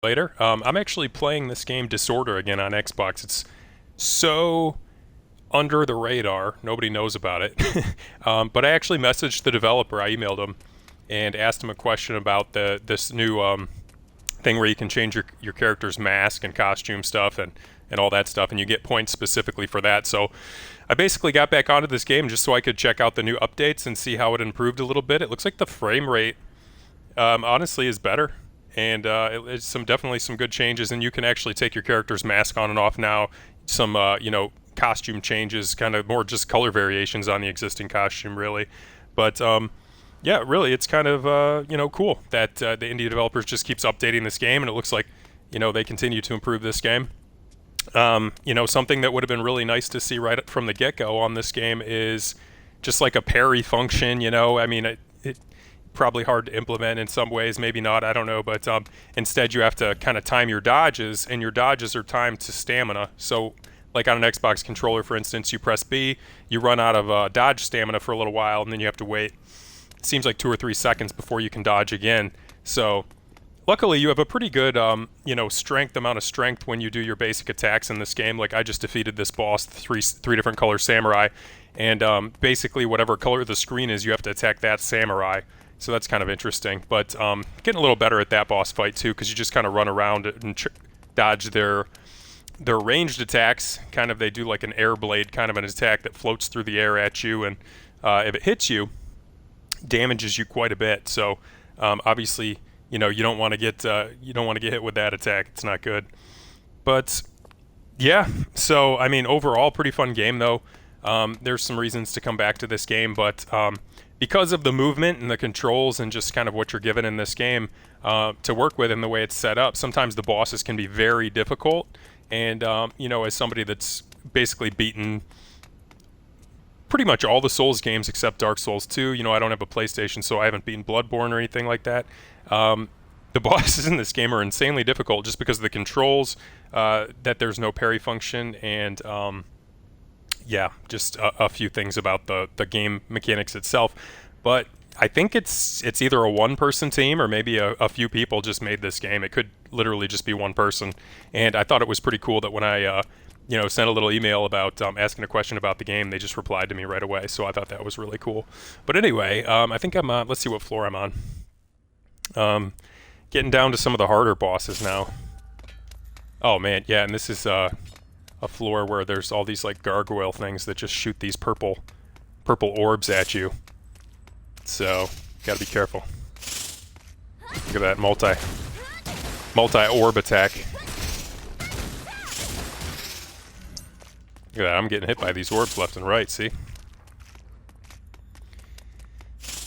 Later. I'm actually playing this game Disorder again on Xbox. It's so under the radar. Nobody knows about it. But I actually messaged the developer. I emailed him and asked him a question about this new thing where you can change your character's mask and costume stuff and all that stuff, and you get points specifically for that. So I basically got back onto this game just so I could check out the new updates and see how it improved a little bit. It looks like the frame rate honestly is better, and it's definitely some good changes, and you can actually take your character's mask on and off now. Some costume changes, kind of more just color variations on the existing costume, really. But yeah, really, it's kind of cool that the indie developers just keeps updating this game, and it looks like they continue to improve this game. Something that would have been really nice to see right from the get-go on this game is just like a parry function. I mean, it probably hard to implement in some ways, maybe not, I don't know, but instead you have to kind of time your dodges, and your dodges are timed to stamina. So like on an Xbox controller, for instance, you press B, you run out of dodge stamina for a little while, and then you have to wait, it seems like 2 or 3 seconds before you can dodge again. So luckily you have a pretty good amount of strength when you do your basic attacks in this game. Like I just defeated this boss, three different color samurai, and basically whatever color the screen is, you have to attack that samurai. So that's kind of interesting, but getting a little better at that boss fight too, because you just kind of run around and dodge their ranged attacks. Kind of, they do like an air blade kind of an attack that floats through the air at you, and if it hits you, damages you quite a bit. So obviously, you don't want to get hit with that attack. It's not good. But yeah, so I mean, overall, pretty fun game though. There's some reasons to come back to this game, but because of the movement and the controls and just kind of what you're given in this game to work with and the way it's set up, sometimes the bosses can be very difficult. And as somebody that's basically beaten pretty much all the Souls games except Dark Souls 2, I don't have a PlayStation, so I haven't beaten Bloodborne or anything like that. The bosses in this game are insanely difficult just because of the controls, that there's no parry function, and yeah, just a few things about the game mechanics itself. But I think it's either a one-person team or maybe a few people just made this game. It could literally just be one person. And I thought it was pretty cool that when I sent a little email about asking a question about the game, they just replied to me right away. So I thought that was really cool. But anyway, I think I'm on, let's see what floor I'm on. Getting down to some of the harder bosses now. Oh man, yeah, and this is a floor where there's all these like gargoyle things that just shoot these purple orbs at you. So gotta be careful. Look at that multi-orb attack. Look at that, I'm getting hit by these orbs left and right, see?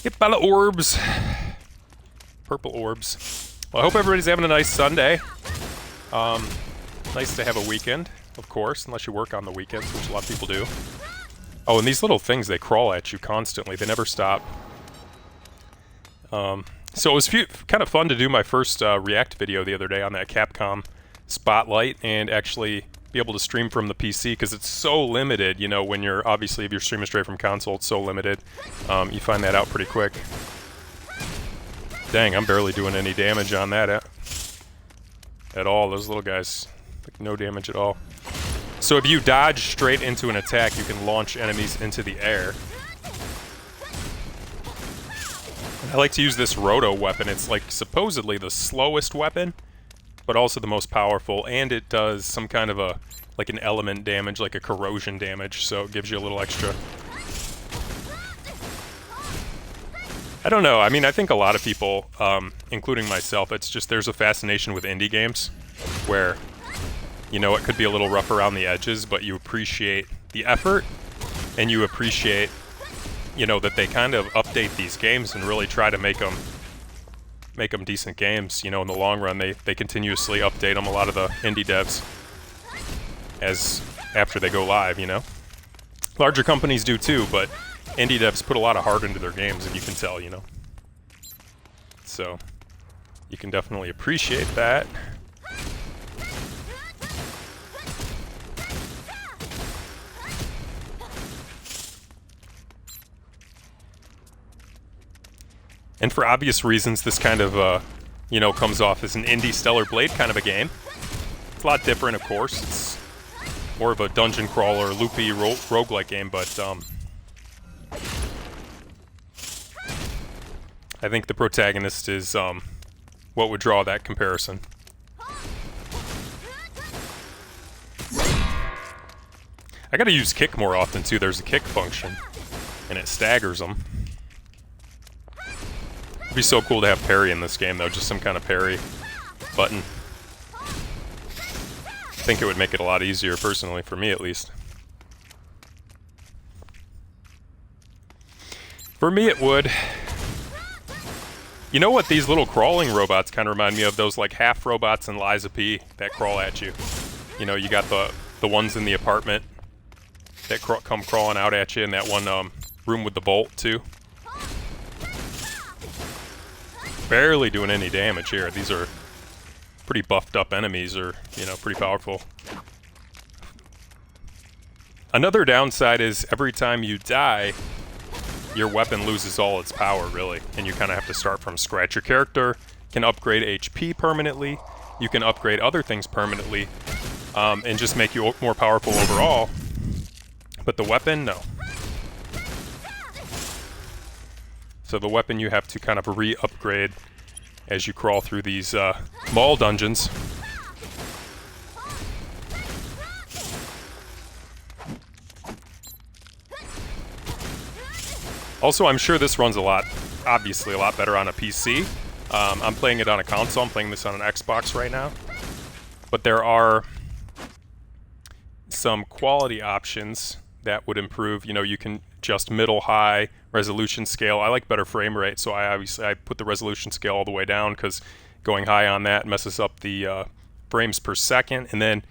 Hit by the orbs. Purple orbs. Well, I hope everybody's having a nice Sunday. Nice to have a weekend, of course, unless you work on the weekends, which a lot of people do. Oh, and these little things, they crawl at you constantly. They never stop. So it was kind of fun to do my first React video the other day on that Capcom Spotlight and actually be able to stream from the PC, because it's so limited, when you're, obviously, if you're streaming straight from console, it's so limited. You find that out pretty quick. Dang, I'm barely doing any damage on that at all. Those little guys, like, no damage at all. So if you dodge straight into an attack, you can launch enemies into the air. I like to use this Roto weapon. It's like supposedly the slowest weapon, but also the most powerful, and it does some kind of like an element damage, like a corrosion damage, so it gives you a little extra. I don't know, I mean, I think a lot of people, including myself, it's just there's a fascination with indie games where, it could be a little rough around the edges, but you appreciate the effort, and you appreciate that they kind of update these games and really try to make them decent games. In the long run, they continuously update them, a lot of the indie devs, after they go live, Larger companies do too, but indie devs put a lot of heart into their games, and you can tell, So, you can definitely appreciate that. And for obvious reasons, this kind of, you know, comes off as an indie Stellar Blade kind of a game. It's a lot different, of course. It's more of a dungeon crawler, loopy roguelike game, but I think the protagonist is what would draw that comparison. I gotta use kick more often too. There's a kick function, and it staggers them. It'd be so cool to have parry in this game though, just some kind of parry button. I think it would make it a lot easier personally, for me at least. For me it would. You know what, these little crawling robots kind of remind me of those like half robots in Lies of P that crawl at you. You know, you got the ones in the apartment that come crawling out at you in that one room with the bolt too. Barely doing any damage here. These are pretty buffed up enemies, or, you know, pretty powerful. Another downside is every time you die, your weapon loses all its power, really, and you kind of have to start from scratch. Your character can upgrade HP permanently, you can upgrade other things permanently, and just make you more powerful overall, but the weapon, no. So the weapon you have to kind of re-upgrade as you crawl through these mall dungeons. Also, I'm sure this runs obviously a lot better on a PC. I'm playing it on a console, I'm playing this on an Xbox right now. But there are some quality options that would improve. You know, you can adjust middle, high, resolution scale. I like better frame rate, so I put the resolution scale all the way down, because going high on that messes up the frames per second. And then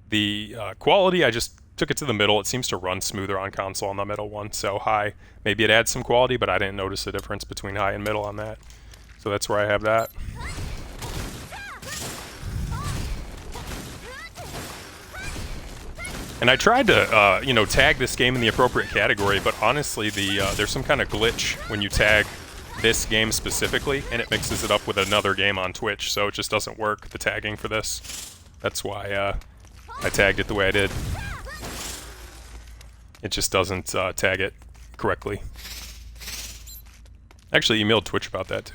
the quality, I just took it to the middle. It seems to run smoother on console on the middle one. So high, maybe it adds some quality, but I didn't notice the difference between high and middle on that. So that's where I have that. And I tried to, you know, tag this game in the appropriate category, but honestly, there's some kind of glitch when you tag this game specifically, and it mixes it up with another game on Twitch, so it just doesn't work, the tagging for this. That's why I tagged it the way I did. It just doesn't tag it correctly. Actually, emailed Twitch about that too.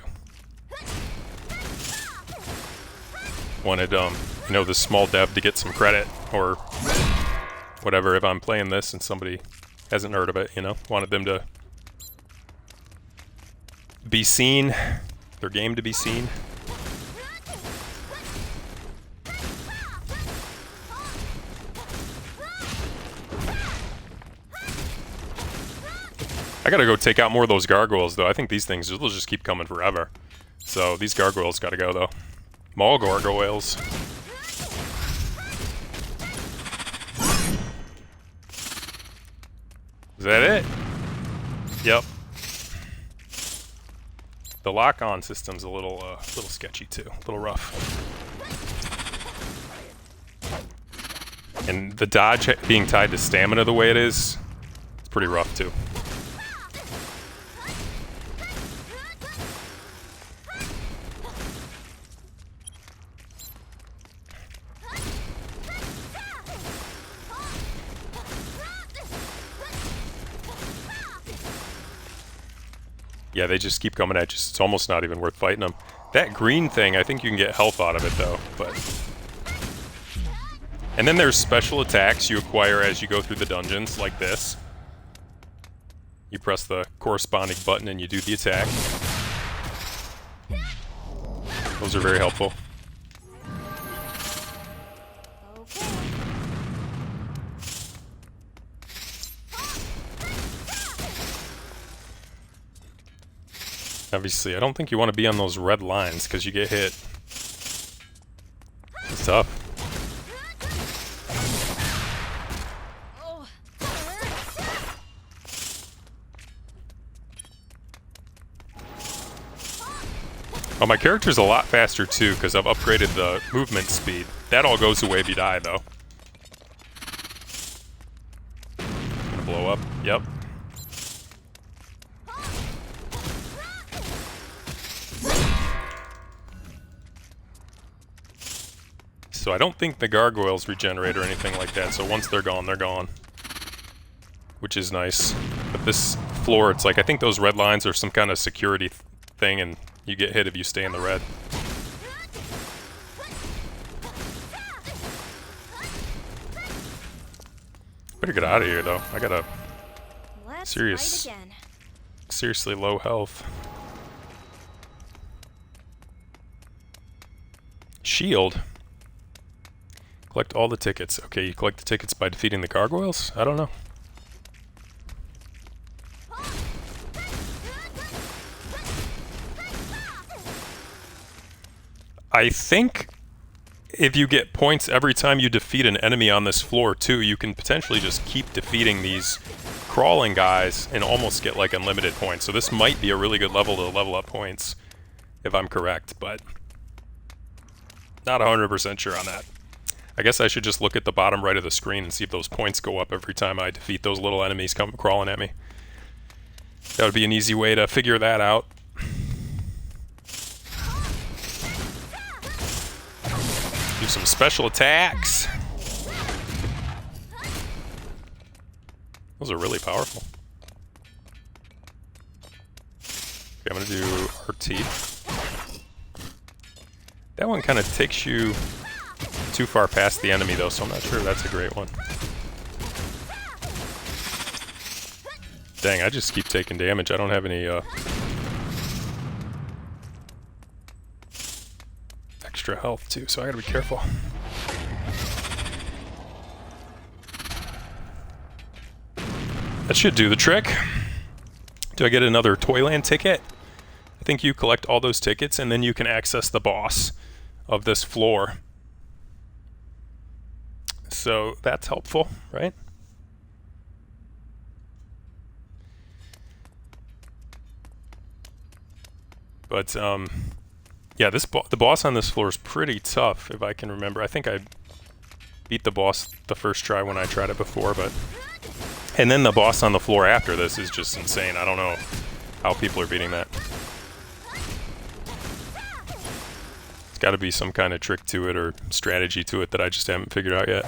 Wanted, you know, this small dev to get some credit, or whatever, if I'm playing this and somebody hasn't heard of it, you know, wanted them to be seen, their game to be seen. I gotta go take out more of those gargoyles though. I think these things will just keep coming forever. So these gargoyles gotta go though. Mall gargoyles. Is that it? Yep. The lock-on system's a little sketchy too, a little rough. And the dodge being tied to stamina the way it is, it's pretty rough too. Yeah, they just keep coming at you. It's almost not even worth fighting them. That green thing, I think you can get health out of it though, but... And then there's special attacks you acquire as you go through the dungeons, like this. You press the corresponding button and you do the attack. Those are very helpful. Obviously, I don't think you want to be on those red lines, because you get hit. It's tough. Oh, my character's a lot faster too, because I've upgraded the movement speed. That all goes away if you die, though. Gonna blow up. Yep. So I don't think the gargoyles regenerate or anything like that, so once they're gone, they're gone. Which is nice. But this floor, it's like, I think those red lines are some kind of security thing, and you get hit if you stay in the red. Better get out of here, though. I got a seriously low health. Shield. Collect all the tickets. Okay, you collect the tickets by defeating the gargoyles? I don't know. I think if you get points every time you defeat an enemy on this floor too, you can potentially just keep defeating these crawling guys and almost get like unlimited points. So this might be a really good level to level up points, if I'm correct, but not 100% sure on that. I guess I should just look at the bottom right of the screen and see if those points go up every time I defeat those little enemies come crawling at me. That would be an easy way to figure that out. Do some special attacks. Those are really powerful. Okay, I'm gonna do RT. That one kind of takes you too far past the enemy though, so I'm not sure if that's a great one. Dang, I just keep taking damage. I don't have any extra health too, so I gotta be careful. That should do the trick. Do I get another Toyland ticket? I think you collect all those tickets and then you can access the boss of this floor. So that's helpful, right? But yeah, the boss on this floor is pretty tough, if I can remember. I think I beat the boss the first try when I tried it before, but... And then the boss on the floor after this is just insane. I don't know how people are beating that. It's got to be some kind of trick to it or strategy to it that I just haven't figured out yet.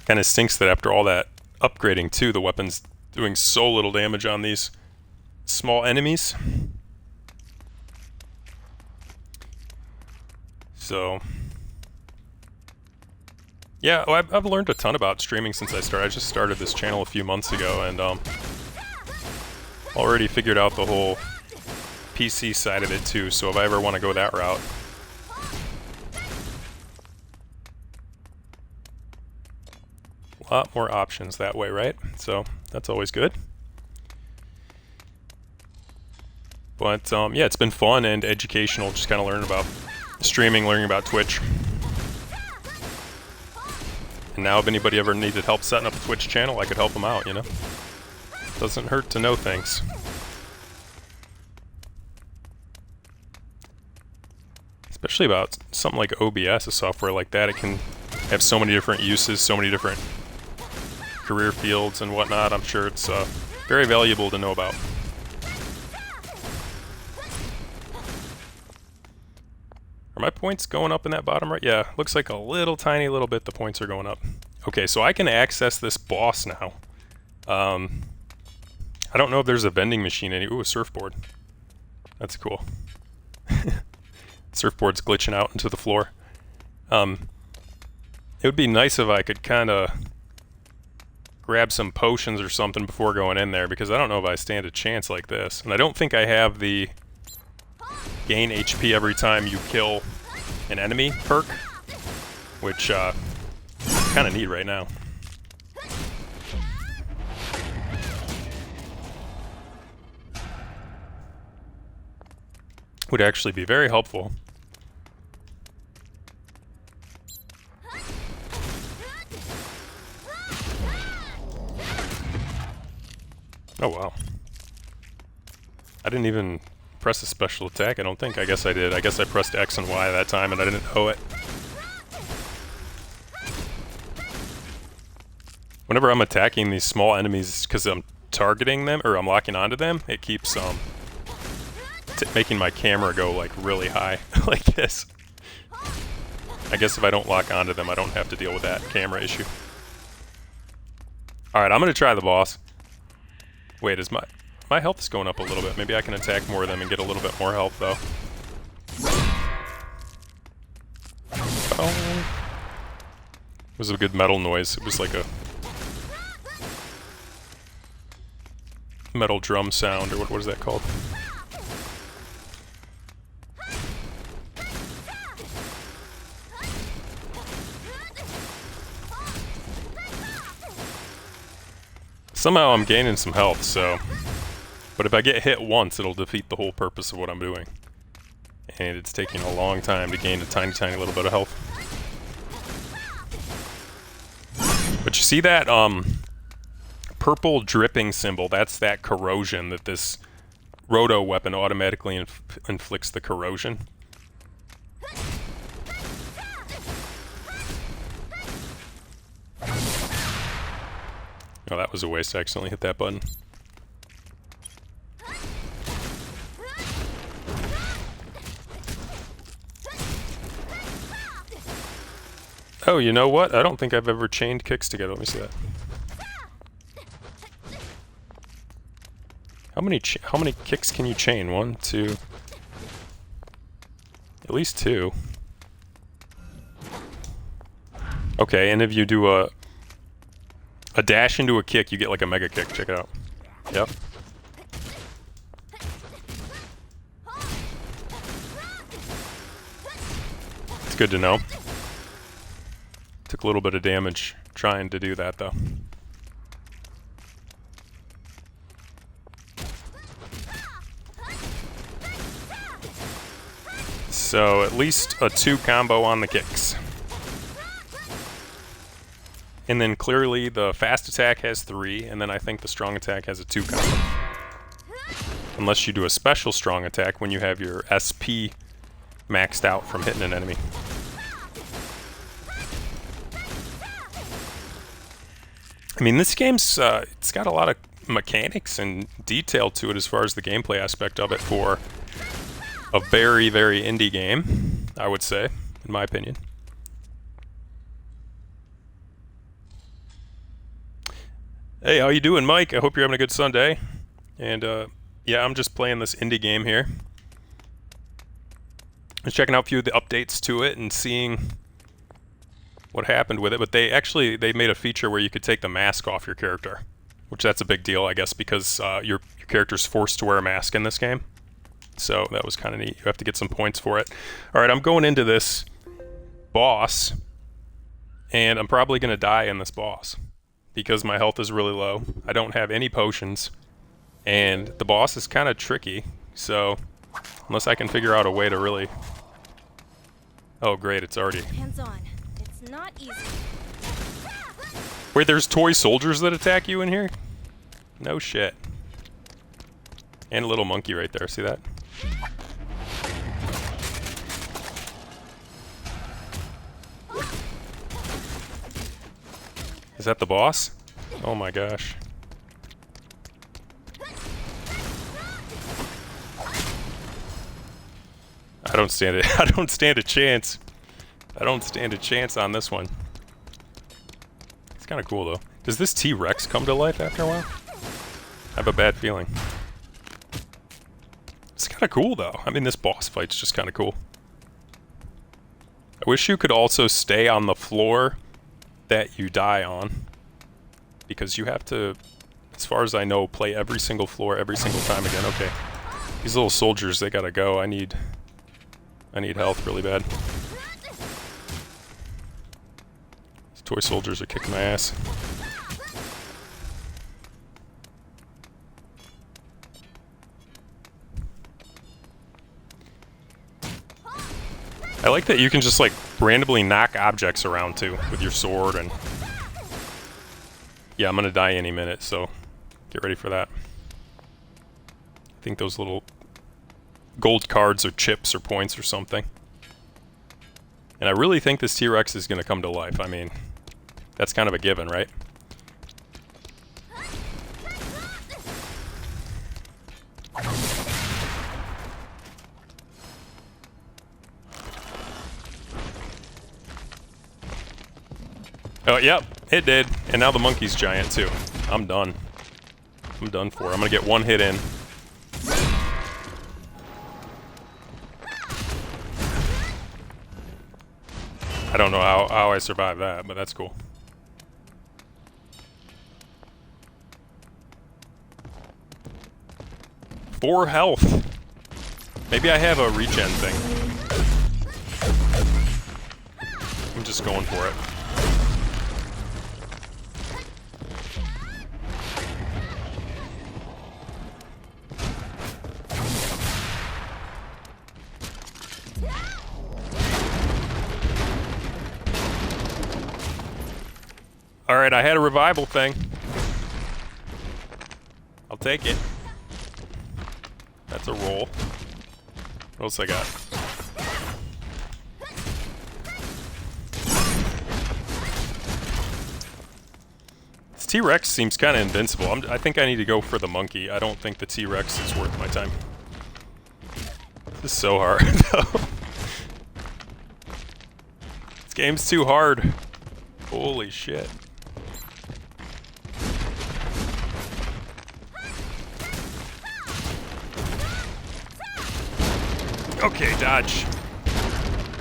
Kind of stinks that after all that upgrading too, the weapon's doing so little damage on these small enemies. So, yeah, well, I've learned a ton about streaming since I started. I just started this channel a few months ago, and already figured out the whole PC side of it too, so if I ever want to go that route. A lot more options that way, right? So, that's always good. But, yeah, it's been fun and educational, just kind of learning about streaming, learning about Twitch. And now if anybody ever needed help setting up a Twitch channel, I could help them out, you know? Doesn't hurt to know things. Especially about something like OBS, a software like that. It can have so many different uses, so many different career fields and whatnot. I'm sure it's very valuable to know about. Are my points going up in that bottom right? Yeah, looks like a little tiny little bit the points are going up. Okay, so I can access this boss now. I don't know if there's a vending machine ooh, a surfboard. That's cool. Surfboard's glitching out into the floor. It would be nice if I could kind of grab some potions or something before going in there, because I don't know if I stand a chance like this. And I don't think I have the gain HP every time you kill an enemy perk, which I kind of need right now. Would actually be very helpful. Oh wow. I didn't even press a special attack, I don't think. I guess I did. I guess I pressed X and Y that time and I didn't know it. Whenever I'm attacking these small enemies, because I'm targeting them, or I'm locking onto them, it keeps making my camera go like really high, like this. I guess if I don't lock onto them, I don't have to deal with that camera issue. Alright, I'm gonna try the boss. Wait, is my health is going up a little bit. Maybe I can attack more of them and get a little bit more health, though. Oh. It was a good metal noise. It was like a metal drum sound, or what is that called? Somehow I'm gaining some health, so... But if I get hit once, it'll defeat the whole purpose of what I'm doing. And it's taking a long time to gain a tiny, tiny little bit of health. But you see that, purple dripping symbol? That's that corrosion, that this Roto weapon automatically inflicts the corrosion. Oh, that was a waste. I accidentally hit that button. Oh, you know what? I don't think I've ever chained kicks together. Let me see that. How many kicks can you chain? 1, 2... At least 2. Okay, and if you do a dash into a kick, you get like a mega kick. Check it out. Yep. It's good to know. Took a little bit of damage trying to do that, though. So, at least a 2 combo on the kicks. And then clearly the fast attack has 3, and then I think the strong attack has a 2 combo. Unless you do a special strong attack when you have your SP maxed out from hitting an enemy. I mean, this game's, it's got a lot of mechanics and detail to it as far as the gameplay aspect of it for a very, very indie game, I would say, in my opinion. Hey, how you doing, Mike? I hope you're having a good Sunday. And, yeah, I'm just playing this indie game here. I was checking out a few of the updates to it and seeing what happened with it. But they made a feature where you could take the mask off your character. Which that's a big deal, I guess, because your character's forced to wear a mask in this game. So that was kind of neat. You have to get some points for it. Alright, I'm going into this boss. And I'm probably going to die in this boss. Because my health is really low. I don't have any potions. And the boss is kind of tricky. So, unless I can figure out a way to really... Oh great, it's already... Hands on. It's not easy. Wait, there's toy soldiers that attack you in here? No shit. And a little monkey right there, see that? Is that the boss? Oh my gosh. I don't stand it. I don't stand a chance. I don't stand a chance on this one. It's kind of cool though. Does this T-Rex come to life after a while? I have a bad feeling. It's kind of cool though. I mean, this boss fight's just kind of cool. I wish you could also stay on the floor that you die on, because you have to, as far as I know, play every single floor every single time again. Okay, these little soldiers, they gotta go. I need health really bad. These toy soldiers are kicking my ass. I like that you can just like randomly knock objects around too with your sword, and yeah, I'm gonna die any minute, so get ready for that. I think those little gold cards or chips or points or something. And I really think this T-Rex is gonna come to life. I mean, that's kind of a given, right? Oh, yep, it did. And now the monkey's giant, too. I'm done. I'm done for. I'm gonna get one hit in. I don't know how I survived that, but that's cool. Four health. Maybe I have a regen thing. I'm just going for it. Alright, I had a revival thing. I'll take it. That's a roll. What else I got? This T-Rex seems kind of invincible. I think I need to go for the monkey. I don't think the T-Rex is worth my time. This is so hard, though. This game's too hard. Holy shit. Okay, dodge.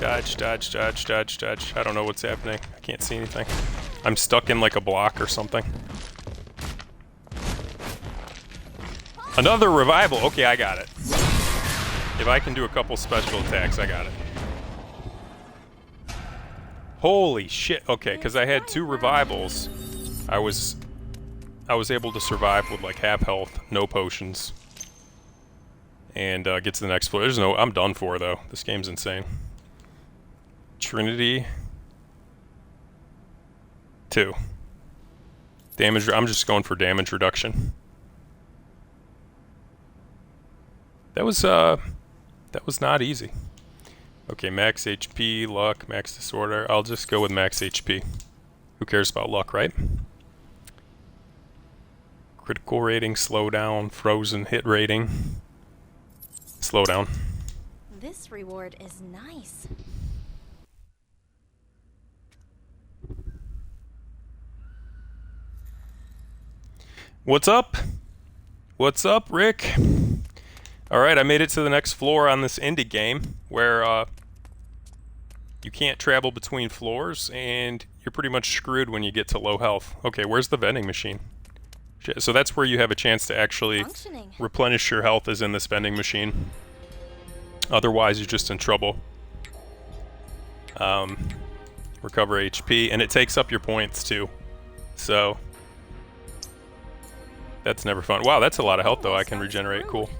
Dodge, dodge, dodge, dodge, dodge. I don't know what's happening. I can't see anything. I'm stuck in like a block or something. Another revival. Okay, I got it. If I can do a couple special attacks, I got it. Holy shit. Okay, because I had 2 revivals. I was able to survive with like half health, no potions. And get to the next floor. I'm done for, though. This game's insane. Trinity. 2. Damage, I'm just going for damage reduction. That was not easy. Okay, max HP, luck, max disorder. I'll just go with max HP. Who cares about luck, right? Critical rating, slowdown, frozen hit rating. Slow down. This reward is nice. What's up? What's up, Rick? Alright, I made it to the next floor on this indie game where you can't travel between floors and you're pretty much screwed when you get to low health. Okay, where's the vending machine? So that's where you have a chance to actually replenish your health, is in this vending machine. Otherwise, you're just in trouble. Recover HP, and it takes up your points too. So that's never fun. Wow, that's a lot of health though. I can regenerate. Cool.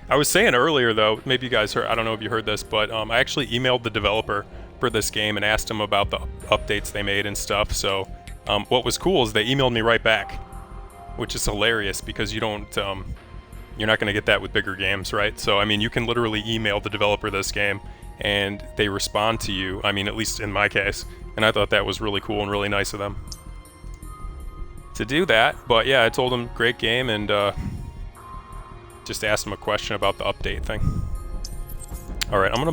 I was saying earlier though, maybe you guys heard, I don't know if you heard this, but I actually emailed the developer for this game and asked him about the updates they made and stuff. So what was cool is they emailed me right back, which is hilarious because you don't, you're not going to get that with bigger games, right? So, I mean, you can literally email the developer of this game and they respond to you. I mean, at least in my case. And I thought that was really cool and really nice of them to do that. But yeah, I told them great game and just asked them a question about the update thing. Alright, I'm gonna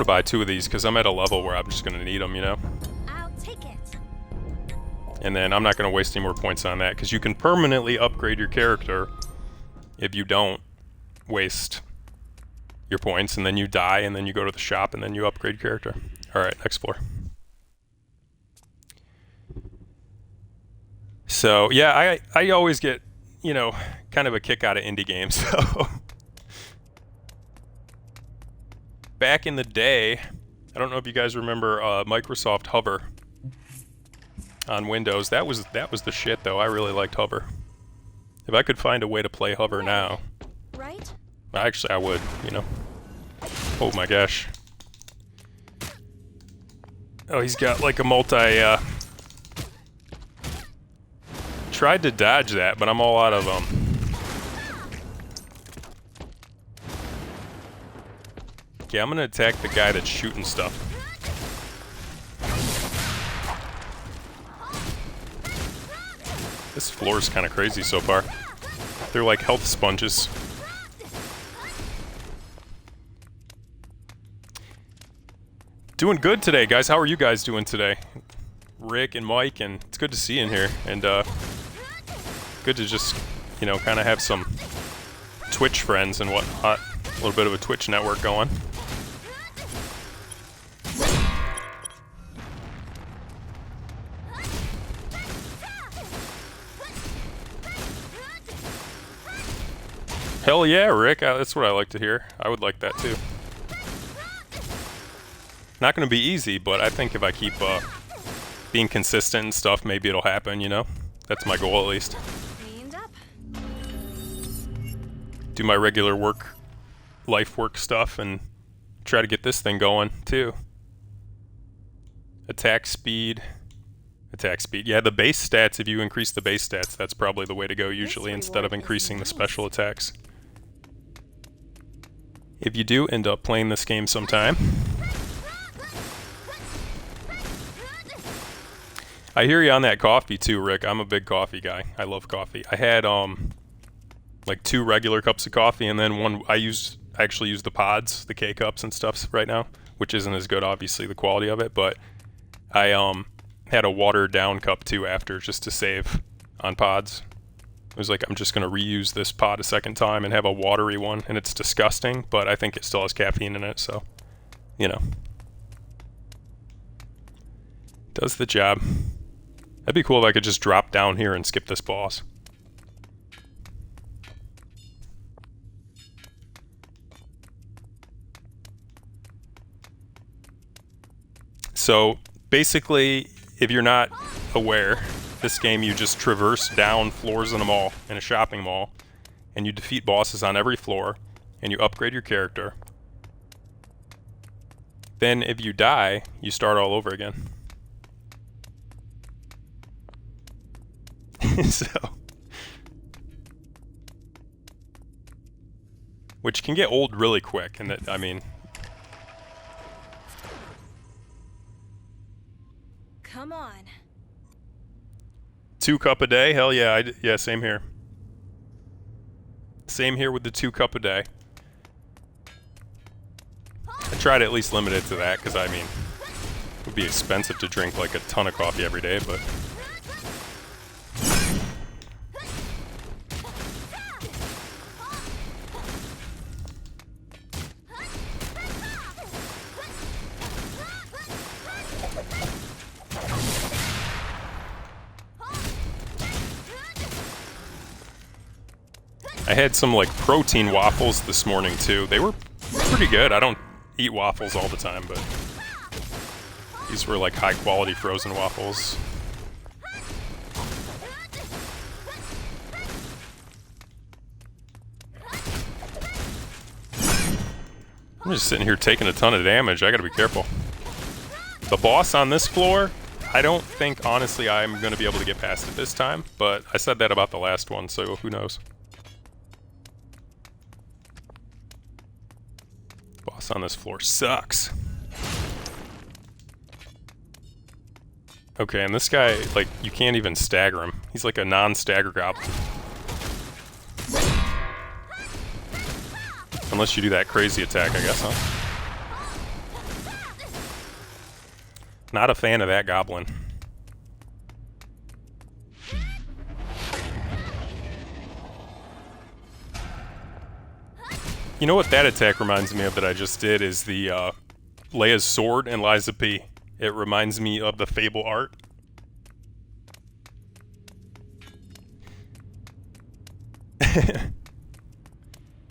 buy 2 of these because I'm at a level where I'm just gonna need them, you know? I'll take it. And then I'm not going to waste any more points on that, because you can permanently upgrade your character if you don't waste your points, and then you die, and then you go to the shop, and then you upgrade your character. Alright, next floor. So, yeah, I always get, you know, kind of a kick out of indie games, so... Back in the day, I don't know if you guys remember Microsoft Hover on Windows. That was the shit though. I really liked Hover. If I could find a way to play Hover now, Right? actually I would, you know. Oh my gosh. Oh, he's got like a multi tried to dodge that, but I'm all out of Okay, I'm gonna attack the guy that's shooting stuff. This floor is kind of crazy so far. They're like health sponges. Doing good today, guys. How are you guys doing today? Rick and Mike, and it's good to see you in here. And good to just, you know, kind of have some Twitch friends and whatnot. A little bit of a Twitch network going. Hell yeah, Rick. That's what I like to hear. I would like that too. Not going to be easy, but I think if I keep being consistent and stuff, maybe it'll happen, you know? That's my goal at least. Cleaned up. Do my regular work, life work stuff, and try to get this thing going too. Attack speed. Attack speed. Yeah, the base stats, if you increase the base stats, that's probably the way to go usually instead of increasing the special attacks. If you do end up playing this game sometime. I hear you on that coffee too, Rick. I'm a big coffee guy. I love coffee. I had like 2 regular cups of coffee, and then one I actually use the pods, the K-cups and stuff right now, which isn't as good obviously the quality of it, but I had a watered down cup too after just to save on pods. It was like I'm just gonna reuse this pod a second time and have a watery one, and it's disgusting, but I think it still has caffeine in it, so you know. Does the job. That'd be cool if I could just drop down here and skip this boss. So basically, if you're not aware, this game you just traverse down floors in a mall, in a shopping mall, and you defeat bosses on every floor, and you upgrade your character. Then if you die, you start all over again. So, which can get old really quick, and that, I mean, Come on. 2 cup a day? Hell yeah, yeah, same here. Same here with the 2 cup a day. I try to at least limit it to that, because I mean, it would be expensive to drink like a ton of coffee every day, but... I had some like protein waffles this morning too. They were pretty good. I don't eat waffles all the time, but these were like high quality frozen waffles. I'm just sitting here taking a ton of damage. I gotta be careful. The boss on this floor, I don't think honestly I'm gonna be able to get past it this time, but I said that about the last one, so who knows. Boss on this floor sucks. Okay, and this guy, like, you can't even stagger him. He's like a non-stagger goblin. Unless you do that crazy attack, I guess, huh? Not a fan of that goblin. You know what that attack reminds me of that I just did is the Leia's sword and Lies of P. It reminds me of the Fable art.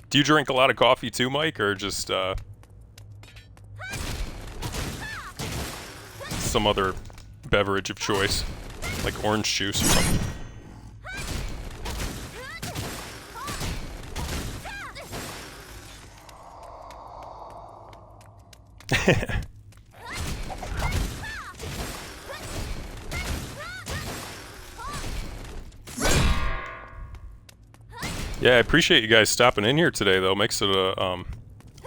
Do you drink a lot of coffee too, Mike, or just some other beverage of choice, like orange juice or something? Yeah, I appreciate you guys stopping in here today, though. Makes it a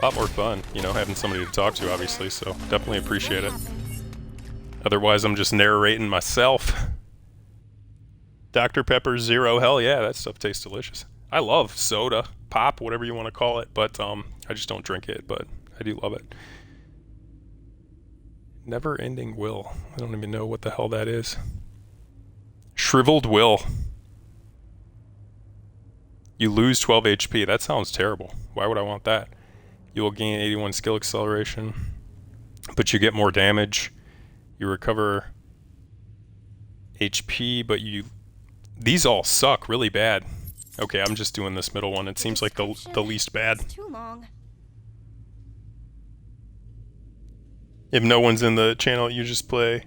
lot more fun, you know, having somebody to talk to, obviously, so definitely appreciate it. Otherwise, I'm just narrating myself. Dr. Pepper Zero. Hell yeah, that stuff tastes delicious. I love soda, pop, whatever you want to call it, but I just don't drink it, but I do love it. Never Ending Will. I don't even know what the hell that is. Shriveled Will. You lose 12 HP. That sounds terrible. Why would I want that? You will gain 81 skill acceleration, but you get more damage. You recover HP, but you... These all suck really bad. Okay, I'm just doing this middle one. It seems like the least bad. It's too long. If no one's in the channel, you just play.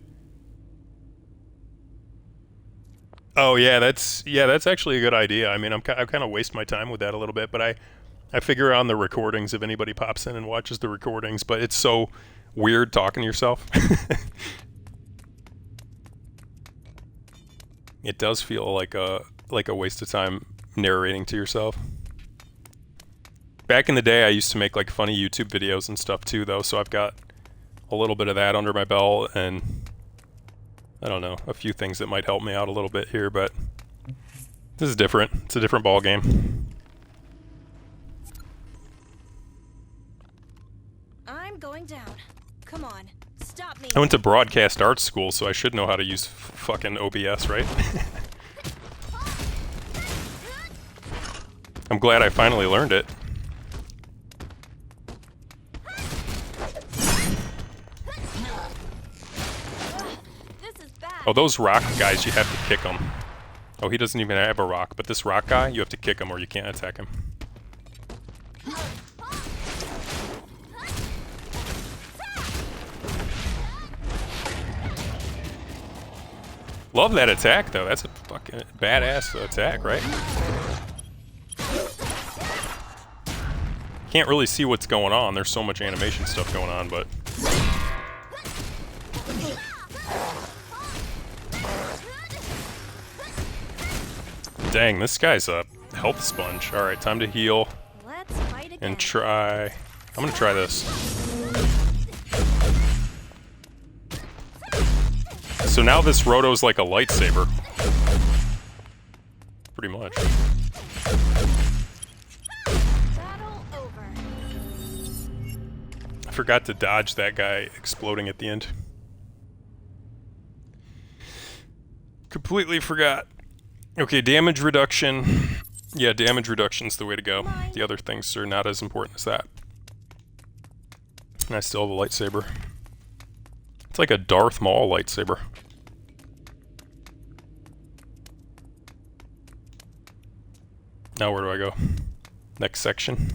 Oh yeah, that's actually a good idea. I mean, I kind of waste my time with that a little bit, but I figure on the recordings if anybody pops in and watches the recordings, but it's so weird talking to yourself. It does feel like a waste of time narrating to yourself. Back in the day, I used to make like funny YouTube videos and stuff too, though, so I've got a little bit of that under my belt, and I don't know, a few things that might help me out a little bit here, but this is different. It's a different ball game. I'm going down. Come on, stop me. I went to broadcast arts school, so I should know how to use fucking OBS, right? I'm glad I finally learned it. This is bad. Oh, those rock guys, you have to kick them. Oh, he doesn't even have a rock, but this rock guy, you have to kick him or you can't attack him. Love that attack, though. That's a fucking badass attack, right? Can't really see what's going on. There's so much animation stuff going on, but... Dang, this guy's a health sponge. Alright, time to heal. Let's fight again. And try... I'm gonna try this. So now this Roto's like a lightsaber. Pretty much. Battle over. I forgot to dodge that guy exploding at the end. Completely forgot. Okay, damage reduction. Yeah, damage reduction's the way to go. The other things are not as important as that. And I still have a lightsaber. It's like a Darth Maul lightsaber. Now where do I go? Next section.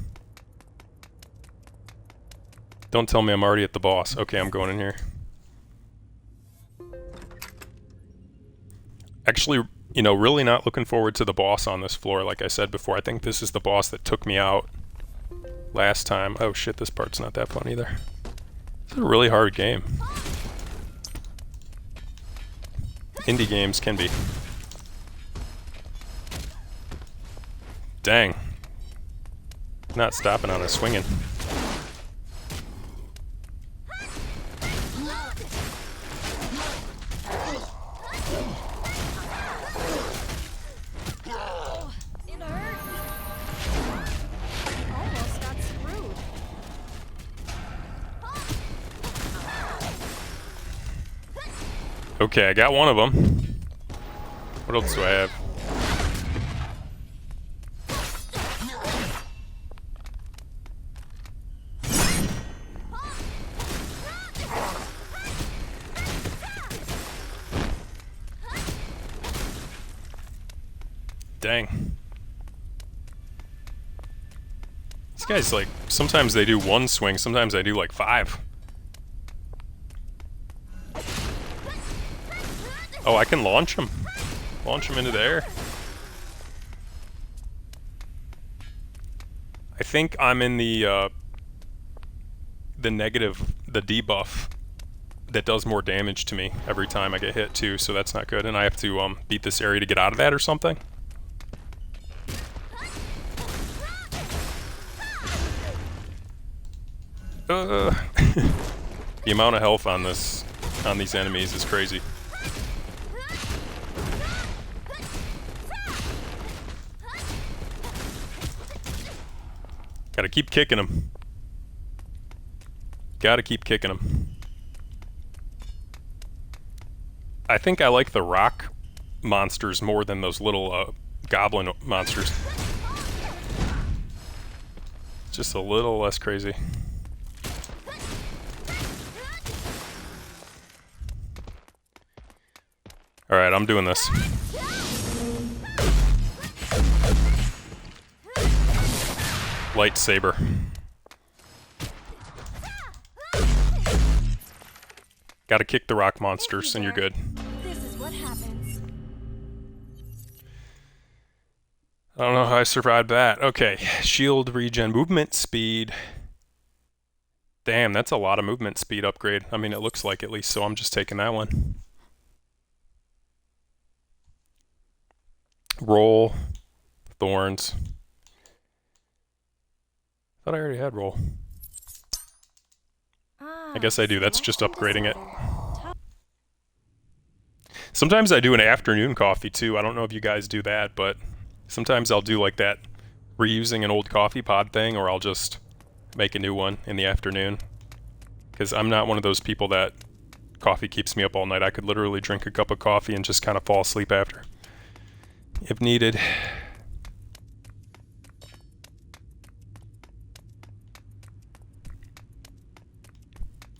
Don't tell me I'm already at the boss. Okay, I'm going in here. Actually, you know, really not looking forward to the boss on this floor, like I said before. I think this is the boss that took me out last time. Oh shit, this part's not that fun either. It's a really hard game. Indie games can be. Dang. Not stopping on a swinging. It hurt. Almost got screwed. Okay, I got one of them. What else do I have? Dang. These guys, like, sometimes they do one swing, sometimes they do like 5. Oh, I can launch them. Launch them into the air. I think I'm in the negative, the debuff that does more damage to me every time I get hit too, so that's not good. And I have to beat this area to get out of that or something. The amount of health on these enemies is crazy. Gotta keep kicking them. Gotta keep kicking them. I think I like the rock monsters more than those little goblin monsters. Just a little less crazy. Alright, I'm doing this. Lightsaber. Gotta kick the rock monsters and you're good. This is what happens. I don't know how I survived that. Okay, shield regen, movement speed. Damn, that's a lot of movement speed upgrade. I mean, it looks like at least, so I'm just taking that one. Roll, thorns. Thought I already had roll. I guess I do. That's just upgrading it. Sometimes I do an afternoon coffee too. I don't know if you guys do that, but sometimes I'll do like that reusing an old coffee pod thing, or I'll just make a new one in the afternoon. Because I'm not one of those people that coffee keeps me up all night. I could literally drink a cup of coffee and just kind of fall asleep after, if needed.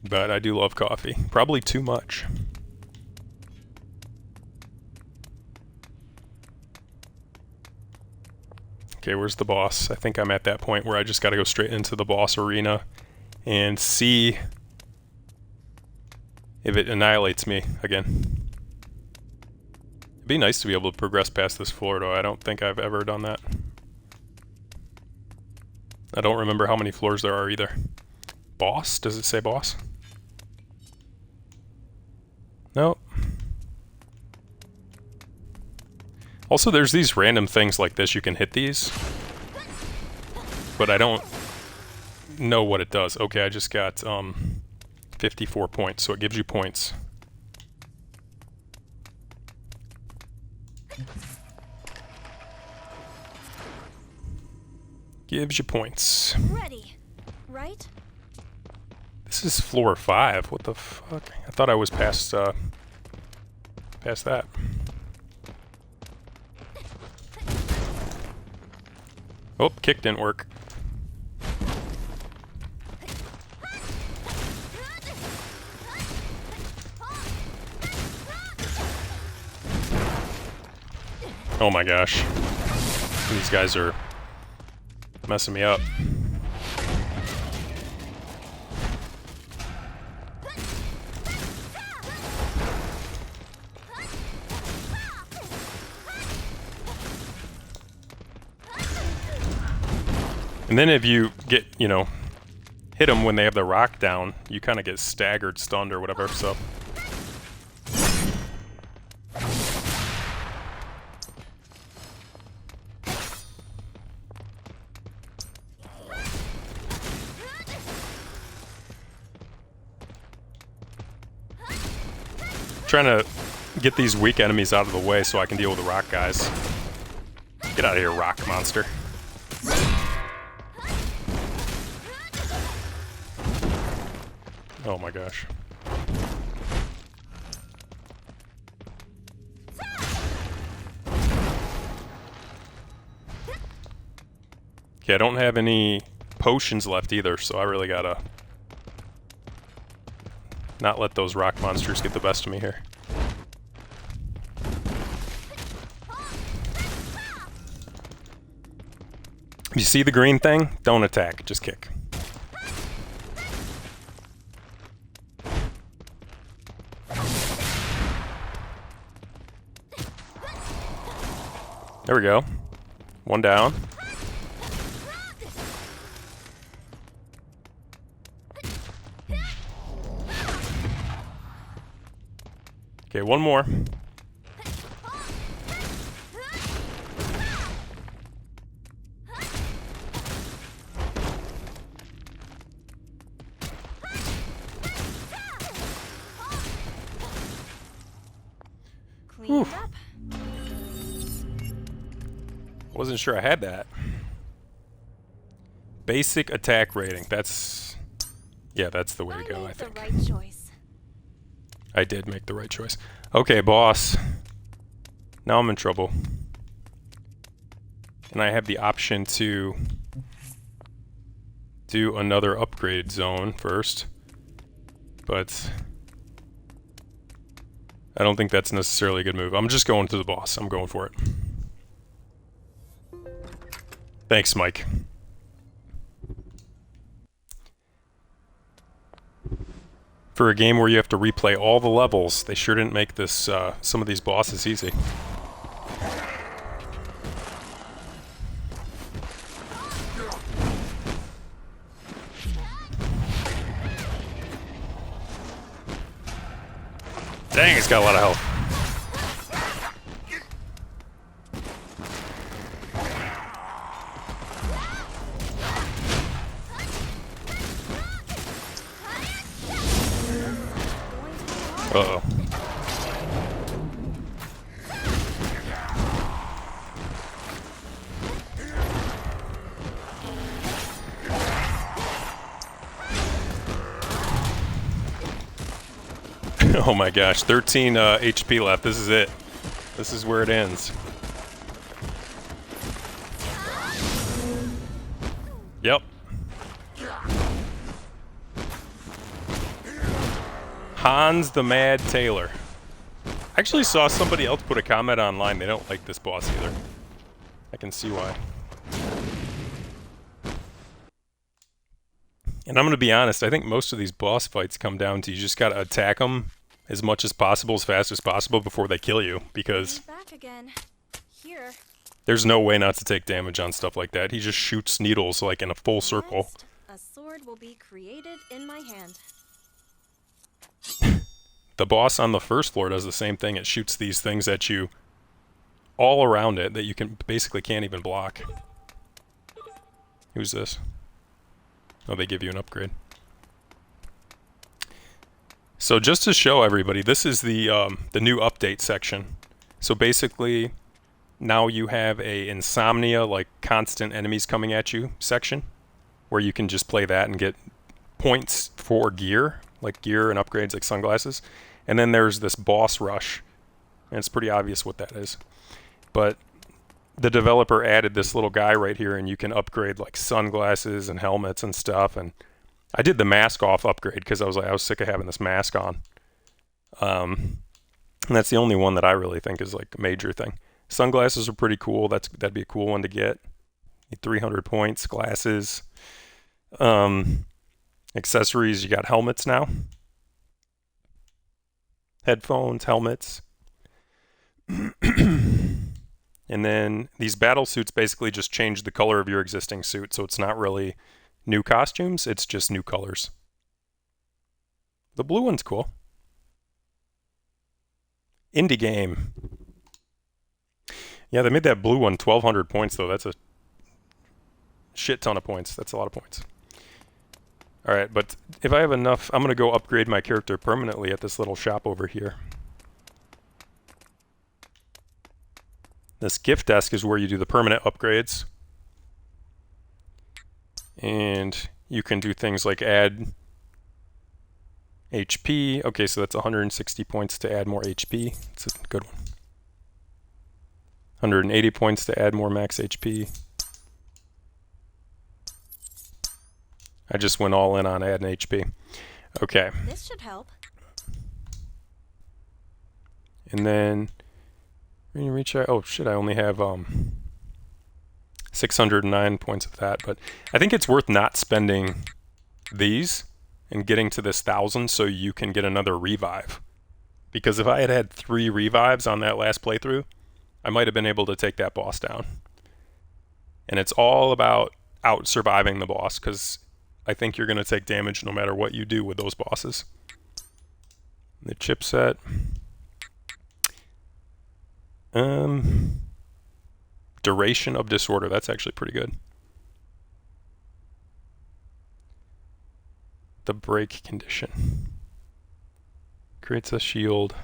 But I do love coffee. Probably too much. Okay, where's the boss? I think I'm at that point where I just gotta go straight into the boss arena and see if it annihilates me again. It'd be nice to be able to progress past this floor, though. I don't think I've ever done that. I don't remember how many floors there are either. Boss? Does it say boss? Nope. Also, there's these random things like this. You can hit these, but I don't know what it does. Okay, I just got 54 points, so it gives you points. Gives you points. Ready, right? This is floor 5. What the fuck? I thought I was past that. Oh, kick didn't work. Oh my gosh. These guys are messing me up. And then if you get, you know, hit them when they have the rock down, you kind of get staggered, stunned, or whatever, so. Trying to get these weak enemies out of the way so I can deal with the rock guys. Get out of here, rock monster. Oh my gosh. Okay, I don't have any potions left either, so I really gotta not let those rock monsters get the best of me here. You see the green thing? Don't attack, just kick. There we go. One down. Okay, one more. Clean it up. Wasn't sure I had that. Basic attack rating. That's... Yeah, that's the way to go, I made the think. right choice. I did make the right choice. Okay, boss. Now I'm in trouble. And I have the option to do another upgrade zone first. But I don't think that's necessarily a good move. I'm just going to the boss. I'm going for it. Thanks, Mike. For a game where you have to replay all the levels, they sure didn't make this some of these bosses easy. Dang, it's got a lot of health. Uh-oh. Oh my gosh, 13 HP left. This is it. This is where it ends. Yep. Hans the Mad Tailor. I actually saw somebody else put a comment online. They don't like this boss either. I can see why. And I'm going to be honest, I think most of these boss fights come down to you just got to attack them as much as possible, as fast as possible before they kill you, because Back again. Here. there's no way not to take damage on stuff like that. He just shoots needles like in a full circle. Next, a sword will be created in my hand. The boss on the first floor does the same thing. It shoots these things at you all around it that you can basically can't even block. Who's this? Oh, they give you an upgrade. So just to show everybody, this is the new update section. So basically, now you have a insomnia, like constant enemies coming at you section, where you can just play that and get points for gear, like gear and upgrades like sunglasses. And then there's this boss rush, and it's pretty obvious what that is. But the developer added this little guy right here, and you can upgrade like sunglasses and helmets and stuff. And I did the mask off upgrade because I was sick of having this mask on. And that's the only one that I really think is like a major thing. Sunglasses are pretty cool. That'd be a cool one to get. 300 points, glasses, accessories. You got helmets now. Headphones, helmets. And then these battle suits basically just change the color of your existing suit, so it's not really new costumes, it's just new colors. The blue one's cool. Indie game. Yeah, they made that blue one 1,200 points, though. That's a shit ton of points. That's a lot of points. Alright, but if I have enough, I'm going to go upgrade my character permanently at this little shop over here. This gift desk is where you do the permanent upgrades. And you can do things like add HP. Okay, so that's 160 points to add more HP. It's a good one. 180 points to add more max HP. I just went all in on adding HP. Okay. This should help. And then when you reach out, oh shit, I only have 609 points of that, but I think it's worth not spending these and getting to this 1,000 so you can get another revive. Because if I had had 3 revives on that last playthrough, I might have been able to take that boss down. And it's all about out surviving the boss, because I think you're going to take damage no matter what you do with those bosses. The chipset. Duration of disorder. That's actually pretty good. The break condition. Creates a shield.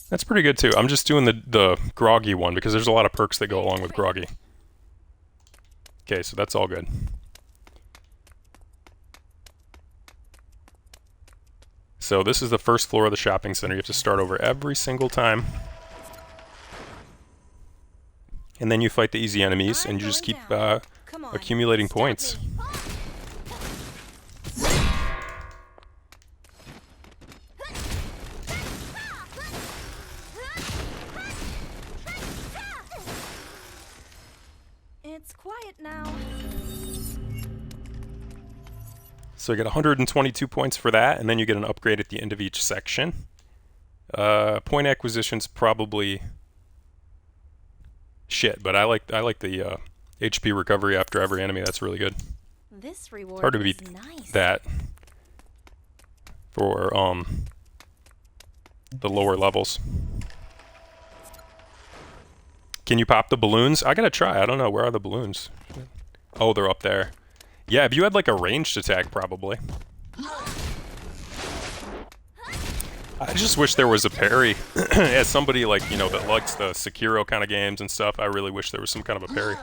That's pretty good too. I'm just doing the groggy one because there's a lot of perks that go along with groggy. Okay, so that's all good. So this is the first floor of the shopping center. You have to start over every single time. And then you fight the easy enemies, and you just keep Come on, accumulating stop points. me. It's quiet now. So you get 122 points for that, and then you get an upgrade at the end of each section. Point acquisition's probably shit, but I like the HP recovery after every enemy. That's really good. This reward It's hard to is beat nice. that for the lower levels. Can you pop the balloons? I gotta try. I don't know. Where are the balloons? Oh, they're up there. Yeah, if you had like a ranged attack, probably. I just wish there was a parry. As somebody like, you know, that likes the Sekiro kind of games and stuff, I really wish there was some kind of a parry.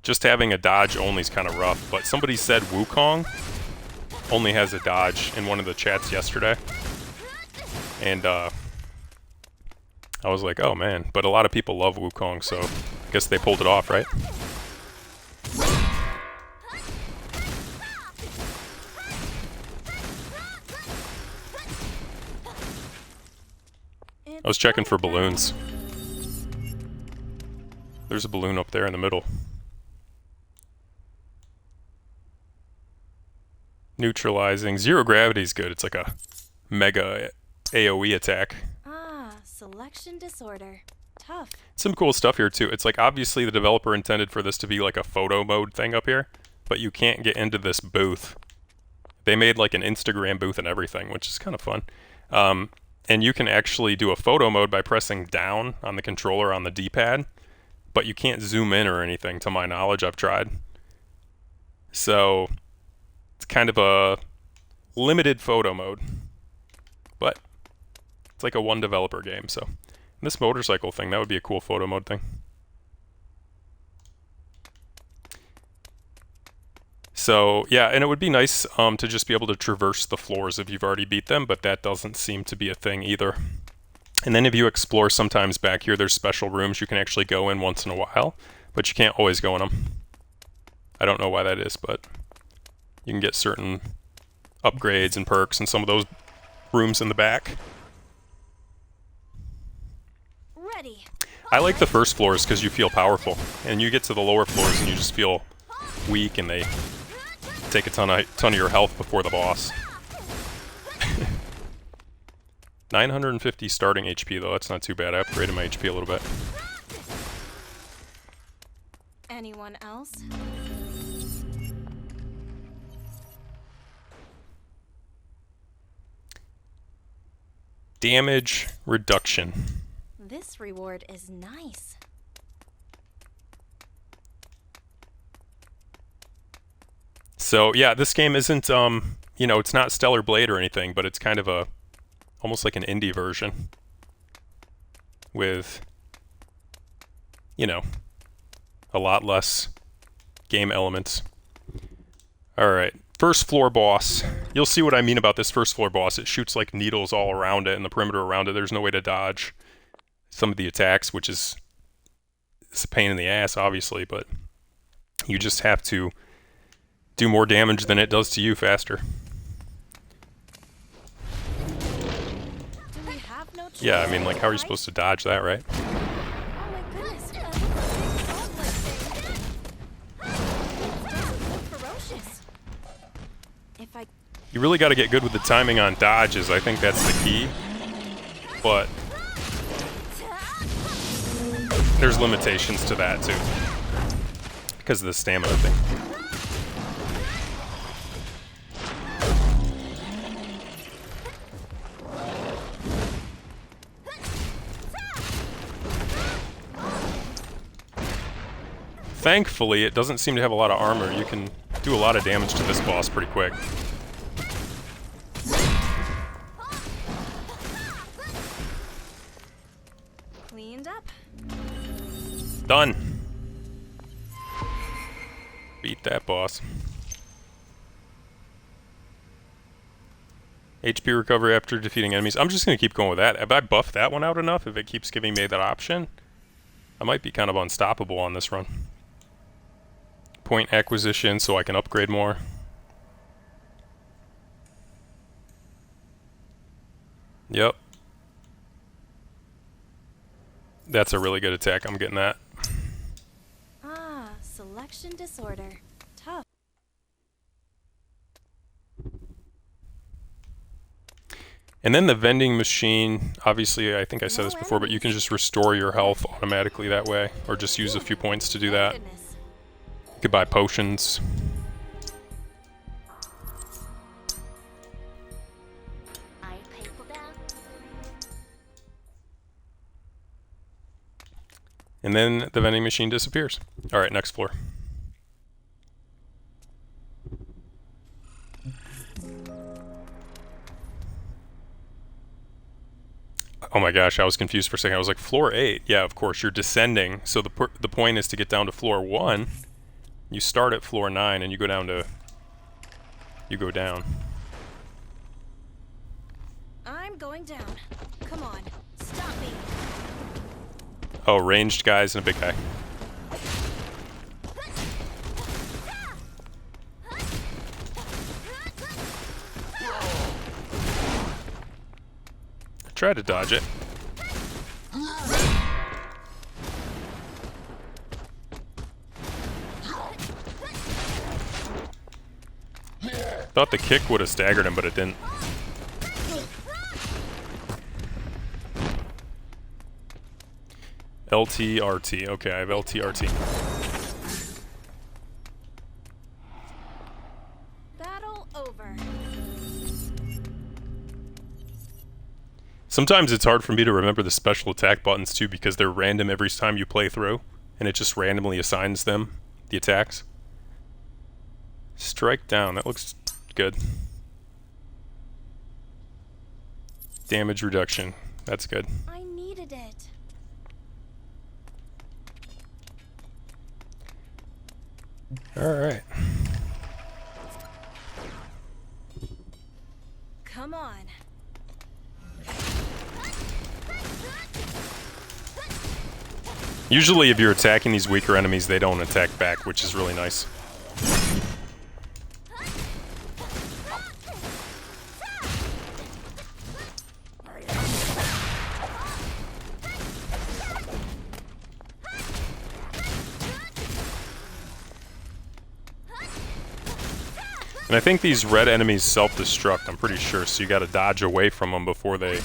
Just having a dodge only is kind of rough, but somebody said Wukong only has a dodge in one of the chats yesterday. And I was like, oh man, but a lot of people love Wukong, so I guess they pulled it off, right? I was checking for balloons. There's a balloon up there in the middle. Neutralizing. Zero gravity's good. It's like a mega AoE attack. Selection disorder. Tough. Some cool stuff here too. It's like obviously the developer intended for this to be like a photo mode thing up here, but you can't get into this booth. They made like an Instagram booth and everything, which is kind of fun. And you can actually do a photo mode by pressing down on the controller on the D-pad, but you can't zoom in or anything, to my knowledge. I've tried. So it's kind of a limited photo mode, but it's like a one developer game. So this motorcycle thing, that would be a cool photo mode thing. So yeah, and it would be nice to just be able to traverse the floors if you've already beat them, but that doesn't seem to be a thing either. And then if you explore sometimes back here, there's special rooms you can actually go in once in a while, but you can't always go in them. I don't know why that is, but you can get certain upgrades and perks in some of those rooms in the back. Ready. I like the first floors because you feel powerful, and you get to the lower floors and you just feel weak, and they take a ton of your health before the boss. 950 starting HP though, that's not too bad. I upgraded my HP a little bit. Anyone else? Damage reduction. This reward is nice. So yeah, this game isn't you know, it's not Stellar Blade or anything, but it's kind of a almost like an indie version with, you know, a lot less game elements. Alright, first floor boss. You'll see what I mean about this first floor boss. It shoots like needles all around it and the perimeter around it. There's no way to dodge some of the attacks, which is it's a pain in the ass, obviously, but you just have to do more damage than it does to you faster. Do we have no choice? Yeah, I mean, like, how are you supposed to dodge that, right? Oh my goodness. It doesn't look ferocious. If I You really got to get good with the timing on dodges. I think that's the key. But there's limitations to that, too. Because of the stamina thing. Thankfully, it doesn't seem to have a lot of armor. You can do a lot of damage to this boss pretty quick. cleaned up. Done. Beat that boss. HP recovery after defeating enemies. I'm just going to keep going with that. If I buff that one out enough, if it keeps giving me that option, I might be kind of unstoppable on this run. Point acquisition so I can upgrade more. Yep. That's a really good attack. I'm getting that. Ah, selection disorder. Tough. And then the vending machine, obviously I think I said this before, but you can just restore your health automatically that way, or just use a few points to do that. Goodness. You could buy potions. And then the vending machine disappears. Alright, next floor. Oh my gosh, I was confused for a second. I was like, floor 8? Yeah, of course, you're descending. So the point is to get down to floor 1. You start at floor 9 and you go down to... You go down. I'm going down. Come on, stop me. Oh, ranged guys and a big guy. Try to dodge it. Thought the kick would have staggered him, but it didn't. LT, RT. Okay, I have LT, RT. Battle over. Sometimes it's hard for me to remember the special attack buttons too because they're random every time you play through, and it just randomly assigns them the attacks. Strike down, that looks good. Damage reduction, that's good. I needed it. Alright. Come on. Usually if you're attacking these weaker enemies, they don't attack back, which is really nice. And I think these red enemies self-destruct, I'm pretty sure, so you gotta dodge away from them before they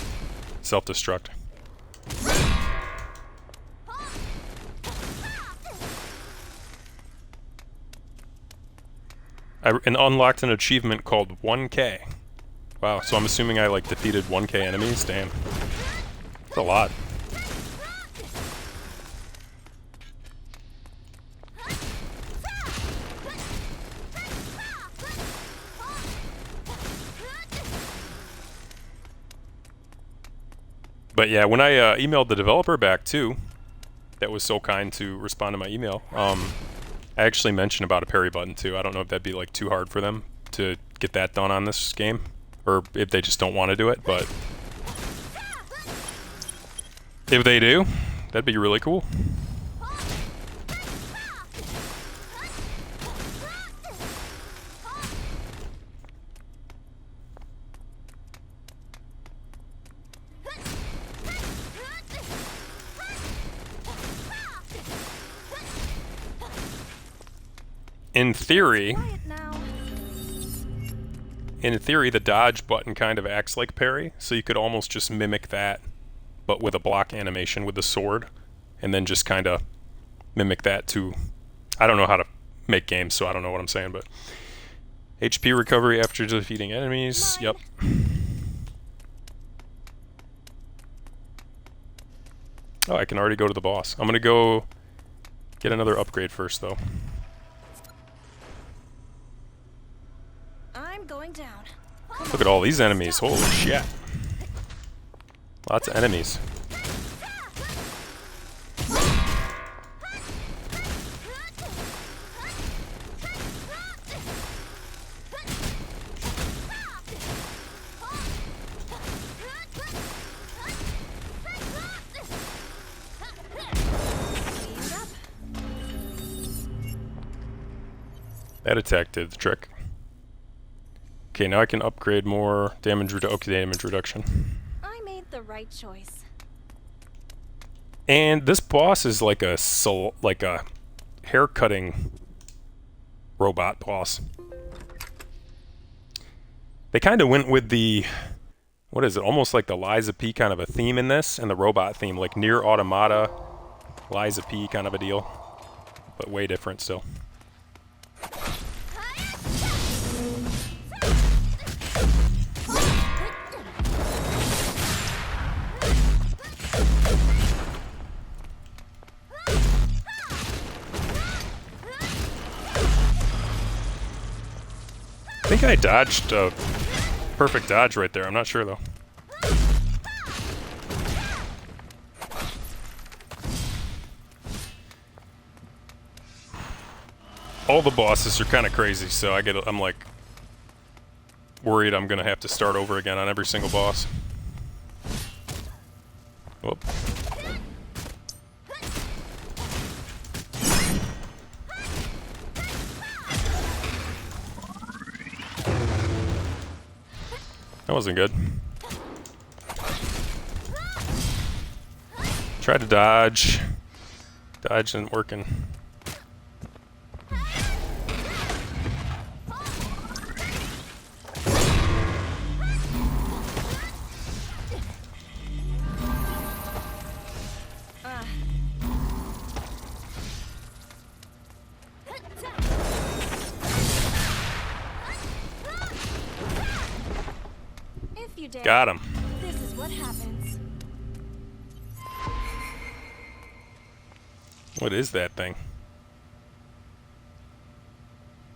self-destruct. I unlocked an achievement called 1K. Wow, so I'm assuming I like defeated 1K enemies? Damn. That's a lot. But yeah, when I emailed the developer back too, that was so kind to respond to my email, I actually mentioned about a parry button too. I don't know if that'd be like too hard for them to get that done on this game, or if they just don't want to do it, but if they do, that'd be really cool. In theory, the dodge button kind of acts like parry, so you could almost just mimic that, but with a block animation with the sword, and then just kind of mimic that to... I don't know how to make games, so I don't know what I'm saying, but... HP recovery after defeating enemies, yep. Oh, I can already go to the boss. I'm gonna go get another upgrade first, though. I'm going down. Look at all these enemies, holy shit. Lots of enemies. That attack did the trick. Okay, now I can upgrade more damage reduction. I made the right choice. And this boss is like a hair cutting robot boss. They kind of went with the, what is it, almost like the Liza P kind of a theme in this, and the robot theme, like Nier Automata, Liza P kind of a deal, but way different still. I think I dodged a perfect dodge right there. I'm not sure though. All the bosses are kind of crazy, so I'm like worried I'm gonna have to start over again on every single boss. Whoop. That wasn't good. Tried to dodge. Dodge isn't working. Got him. This is what happens. What is that thing?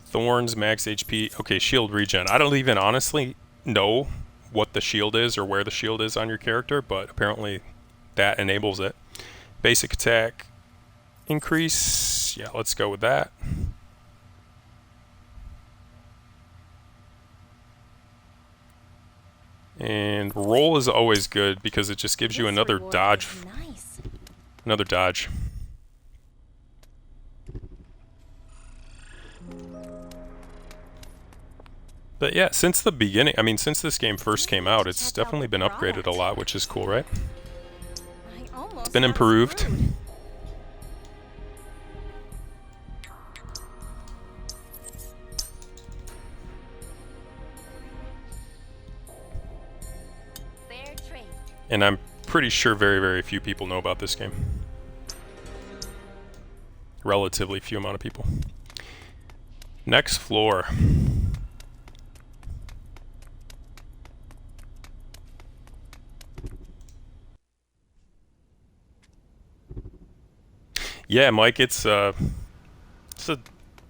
Thorns, max HP. Okay, shield regen. I don't even honestly know what the shield is or where the shield is on your character, but apparently that enables it. Basic attack increase. Yeah, let's go with that. And roll is always good because it just gives you another dodge. Nice. Another dodge. But yeah, since the beginning, I mean, since this game first came out, it's definitely been upgraded a lot, which is cool, right? It's been improved. And I'm pretty sure very, very few people know about this game. Relatively few amount of people. Next floor. Yeah, Mike, it's a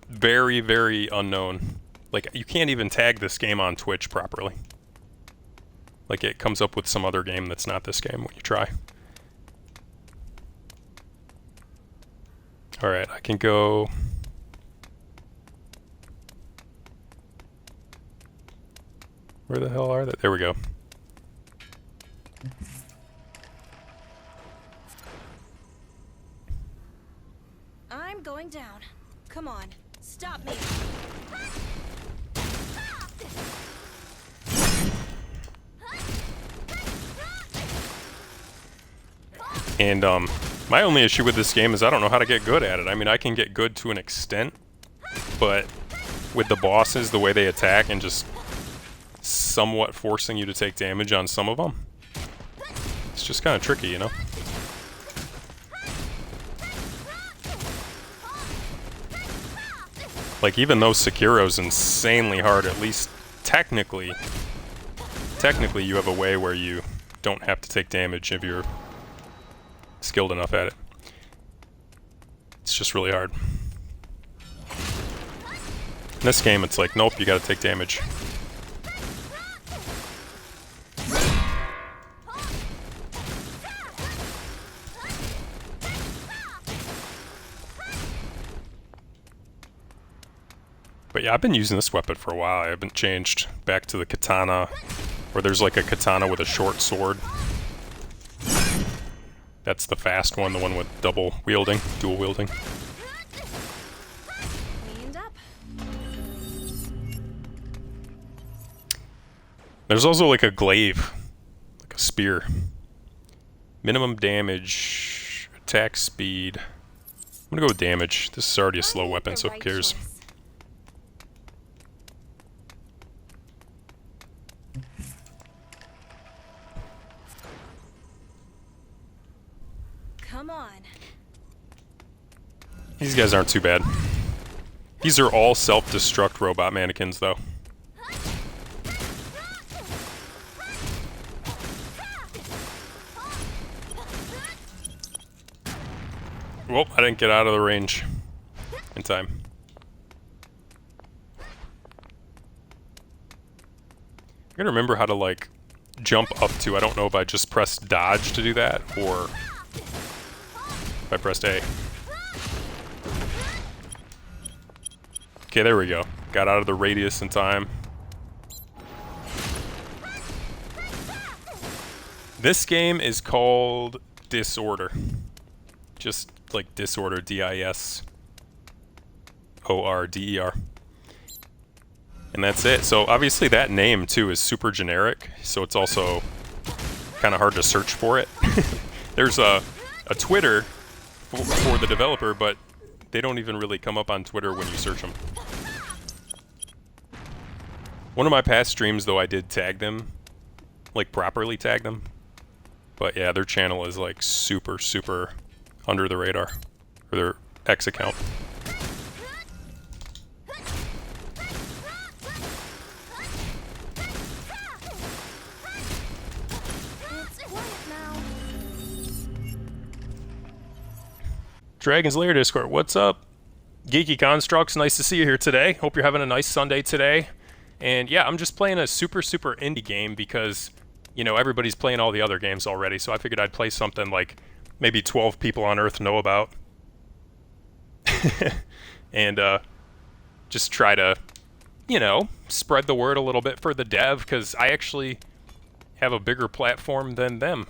very, very unknown. Like, you can't even tag this game on Twitch properly. Like, it comes up with some other game that's not this game when you try. Alright, I can go... Where the hell are they? There we go. I'm going down. Come on, stop me. And my only issue with this game is I don't know how to get good at it. I mean, I can get good to an extent, but with the bosses, the way they attack and just somewhat forcing you to take damage on some of them, it's just kind of tricky, you know? Like, even though Sekiro's insanely hard, at least technically you have a way where you don't have to take damage if you're skilled enough at it. It's just really hard. In this game, it's like, nope, you gotta take damage. But yeah, I've been using this weapon for a while. I haven't changed back to the katana, where there's like a katana with a short sword. That's the fast one, the one with double wielding, dual wielding. Cleaned up. There's also like a glaive, like a spear. Minimum damage, attack speed. I'm gonna go with damage. This is already a slow weapon, so who cares? Come on. These guys aren't too bad. These are all self-destruct robot mannequins, though. Well, I didn't get out of the range in time. I gotta remember how to, like, jump up to. I don't know if I just pressed dodge to do that, or if I pressed A. Okay, there we go. Got out of the radius in time. This game is called Disorder. Just like Disorder, D-I-S-O-R-D-E-R. And that's it. So obviously that name too is super generic, so it's also kind of hard to search for it. There's a Twitter for the developer, but they don't even really come up on Twitter when you search them. One of my past streams, though, I did tag them, like properly tag them. But yeah, their channel is like super, super under the radar, or their X account. It's quiet now. Dragon's Lair Discord, what's up? Geeky Constructs, nice to see you here today. Hope you're having a nice Sunday today. And yeah, I'm just playing a super, super indie game because, you know, everybody's playing all the other games already, so I figured I'd play something like maybe 12 people on Earth know about. And just try to, you know, spread the word a little bit for the dev, because I actually have a bigger platform than them,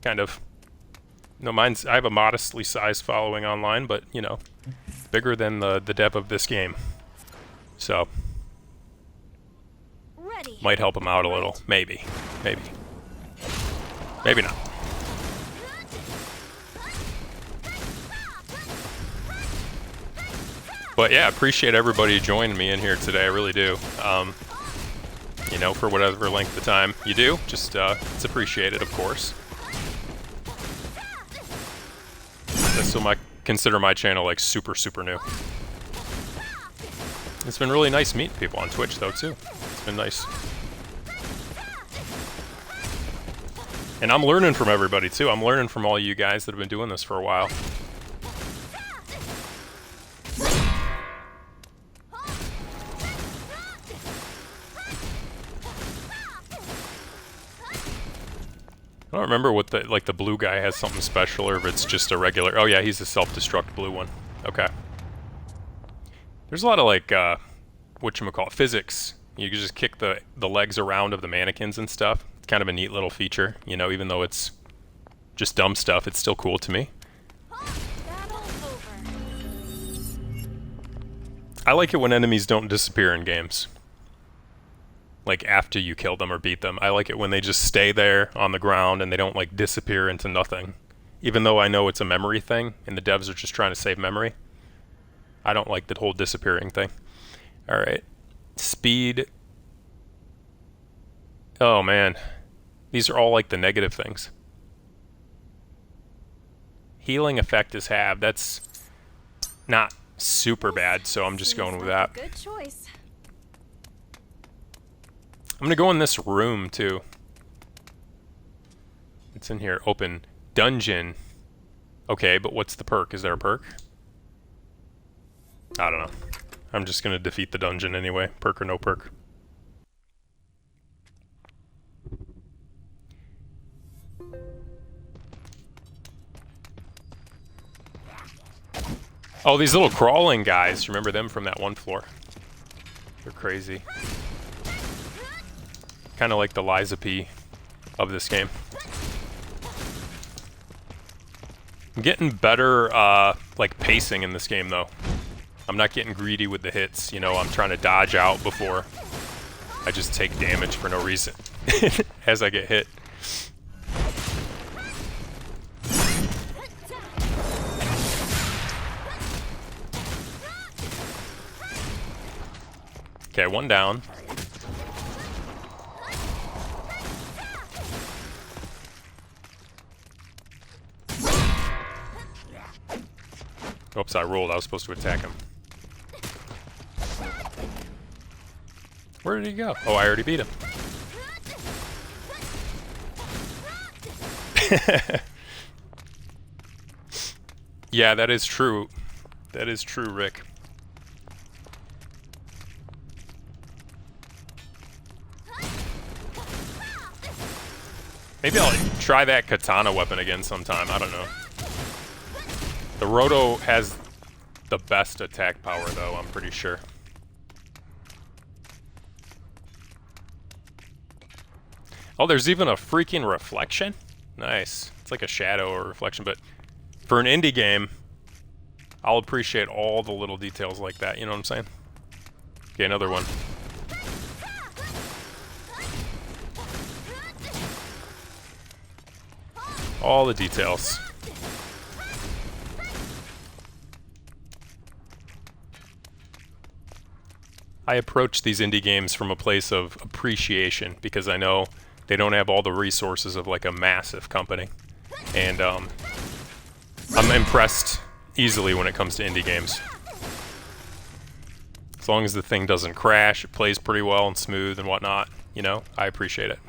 kind of. No, I have a modestly sized following online, but, you know, bigger than the dev of this game. So Ready. might help them out a little. Maybe. Maybe. Maybe not. But yeah, appreciate everybody joining me in here today. I really do. You know, for whatever length of time you do, just it's appreciated, of course. So consider my channel like super, super new. It's been really nice meeting people on Twitch though too. It's been nice. And I'm learning from everybody too. I'm learning from all you guys that have been doing this for a while. I don't remember what the blue guy has something special, or if it's just a regular. Oh yeah, he's a self-destruct blue one. Okay. There's a lot of like whatchamacallit, physics. You can just kick the legs around of the mannequins and stuff. It's kind of a neat little feature, you know, even though it's just dumb stuff, it's still cool to me. Battle over. I like it when enemies don't disappear in games. Like after you kill them or beat them. I like it when they just stay there on the ground and they don't like disappear into nothing. Even though I know it's a memory thing and the devs are just trying to save memory. I don't like the whole disappearing thing. Alright. Speed. Oh man. These are all like the negative things. Healing effect is halved. That's not super bad, so I'm just going with that. Good choice. I'm gonna go in this room too. It's in here. Open dungeon. Okay, but what's the perk? Is there a perk? I don't know. I'm just gonna defeat the dungeon anyway. Perk or no perk. Oh, these little crawling guys. Remember them from that one floor? They're crazy. Kind of like the Liza P of this game. I'm getting better, like, pacing in this game, though. I'm not getting greedy with the hits, you know, I'm trying to dodge out before I just take damage for no reason as I get hit. Okay, one down. Oops, I rolled. I was supposed to attack him. Where did he go? Oh, I already beat him. Yeah, that is true. That is true, Rick. Maybe I'll try that katana weapon again sometime. I don't know. The Roto has the best attack power, though, I'm pretty sure. Oh, there's even a freaking reflection? Nice. It's like a shadow or reflection, but for an indie game, I'll appreciate all the little details like that, you know what I'm saying? Okay, another one. All the details. I approach these indie games from a place of appreciation because I know they don't have all the resources of like a massive company. And I'm impressed easily when it comes to indie games. As long as the thing doesn't crash, it plays pretty well and smooth and whatnot, you know, I appreciate it.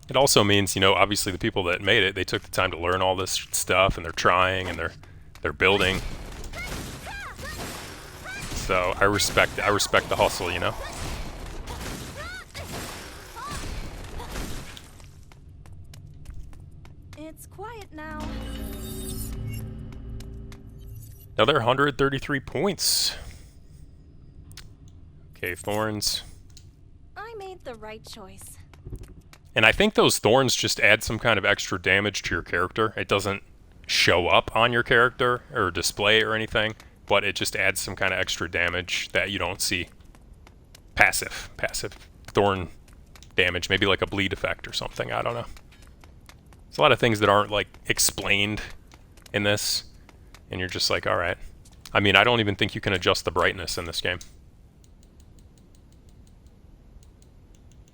It also means, you know, obviously the people that made it, they took the time to learn all this stuff, and they're trying, and they're building. So I respect the hustle, you know. It's quiet now. Another 133 points. Okay, thorns. I made the right choice. And I think those thorns just add some kind of extra damage to your character. It doesn't show up on your character or display or anything, but it just adds some kind of extra damage that you don't see. Passive thorn damage, maybe like a bleed effect or something, I don't know. There's a lot of things that aren't like explained in this, and you're just like, all right. I mean, I don't even think you can adjust the brightness in this game.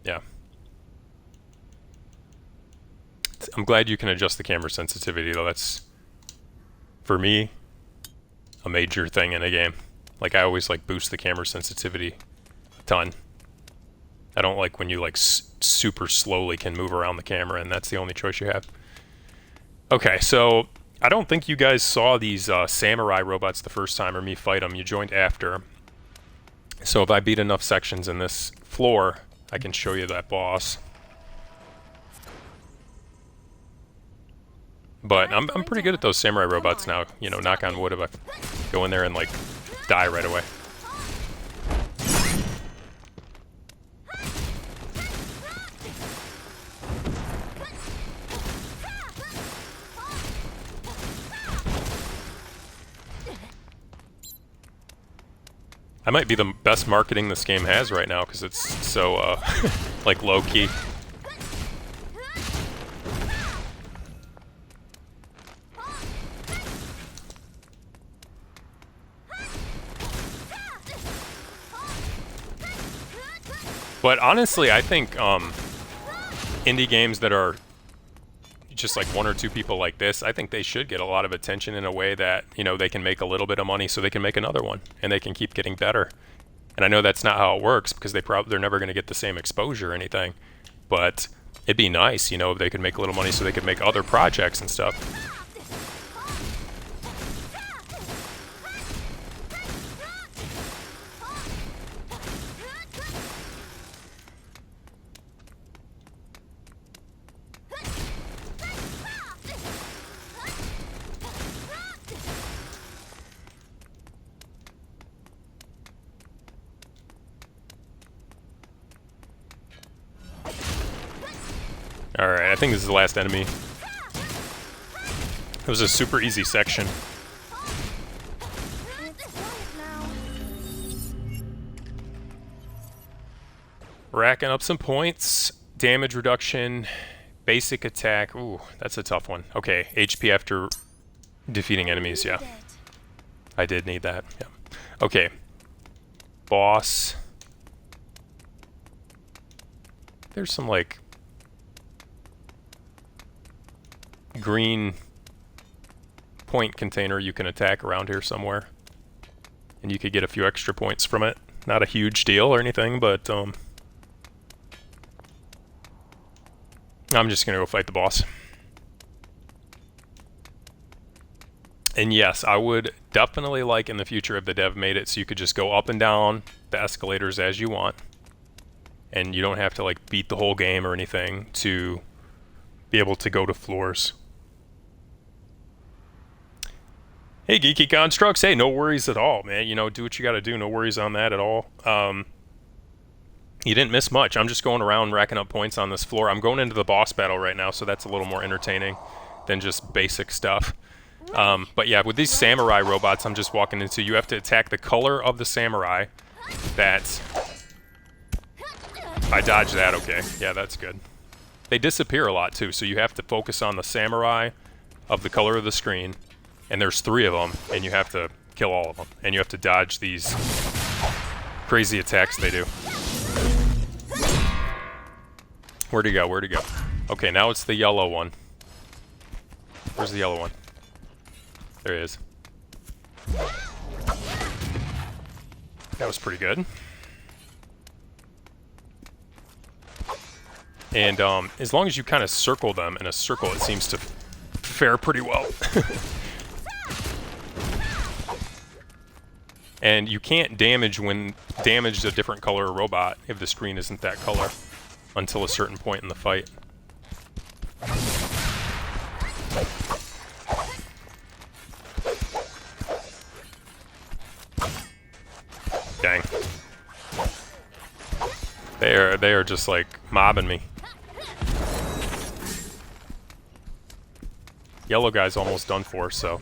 Yeah. I'm glad you can adjust the camera sensitivity, though. That's, for me, a major thing in a game. Like, I always, like, boost the camera sensitivity a ton. I don't like when you, like, super slowly can move around the camera, and that's the only choice you have. Okay, so I don't think you guys saw these samurai robots the first time, or me fight them. You joined after. So if I beat enough sections in this floor, I can show you that boss. But I'm pretty good at those samurai robots now. You know, knock on wood if I go in there and, like, die right away. I might be the best marketing this game has right now because it's so, like, low-key. But honestly, I think indie games that are just like one or two people like this, I think they should get a lot of attention in a way that, you know, they can make a little bit of money so they can make another one and they can keep getting better. And I know that's not how it works because they're never going to get the same exposure or anything. But it'd be nice, you know, if they could make a little money so they could make other projects and stuff. Alright, I think this is the last enemy. It was a super easy section. It's quiet now. Racking up some points. Damage reduction. Basic attack. Ooh, that's a tough one. Okay, HP after defeating enemies, yeah. I did need that, yeah. Okay. Boss. There's some, like, green point container you can attack around here somewhere. And you could get a few extra points from it. Not a huge deal or anything, but, I'm just gonna go fight the boss. And yes, I would definitely like in the future if the dev made it so you could just go up and down the escalators as you want. And you don't have to like beat the whole game or anything to be able to go to floors. Hey, Geeky Constructs. Hey, no worries at all, man. You know, do what you gotta do. No worries on that at all. You didn't miss much. I'm just going around racking up points on this floor. I'm going into the boss battle right now, so that's a little more entertaining than just basic stuff. But yeah, with these samurai robots I'm just walking into, you have to attack the color of the samurai. That... I dodged that, okay. Yeah, that's good. They disappear a lot too, so you have to focus on the samurai of the color of the screen. And there's 3 of them, and you have to kill all of them. And you have to dodge these crazy attacks they do. Where'd he go? Where'd he go? Okay, now it's the yellow one. Where's the yellow one? There he is. That was pretty good. And as long as you kind of circle them in a circle, it seems to fare pretty well. And you can't damage a different color robot if the screen isn't that color until a certain point in the fight. Dang. They are just like mobbing me. Yellow guy's almost done for, so.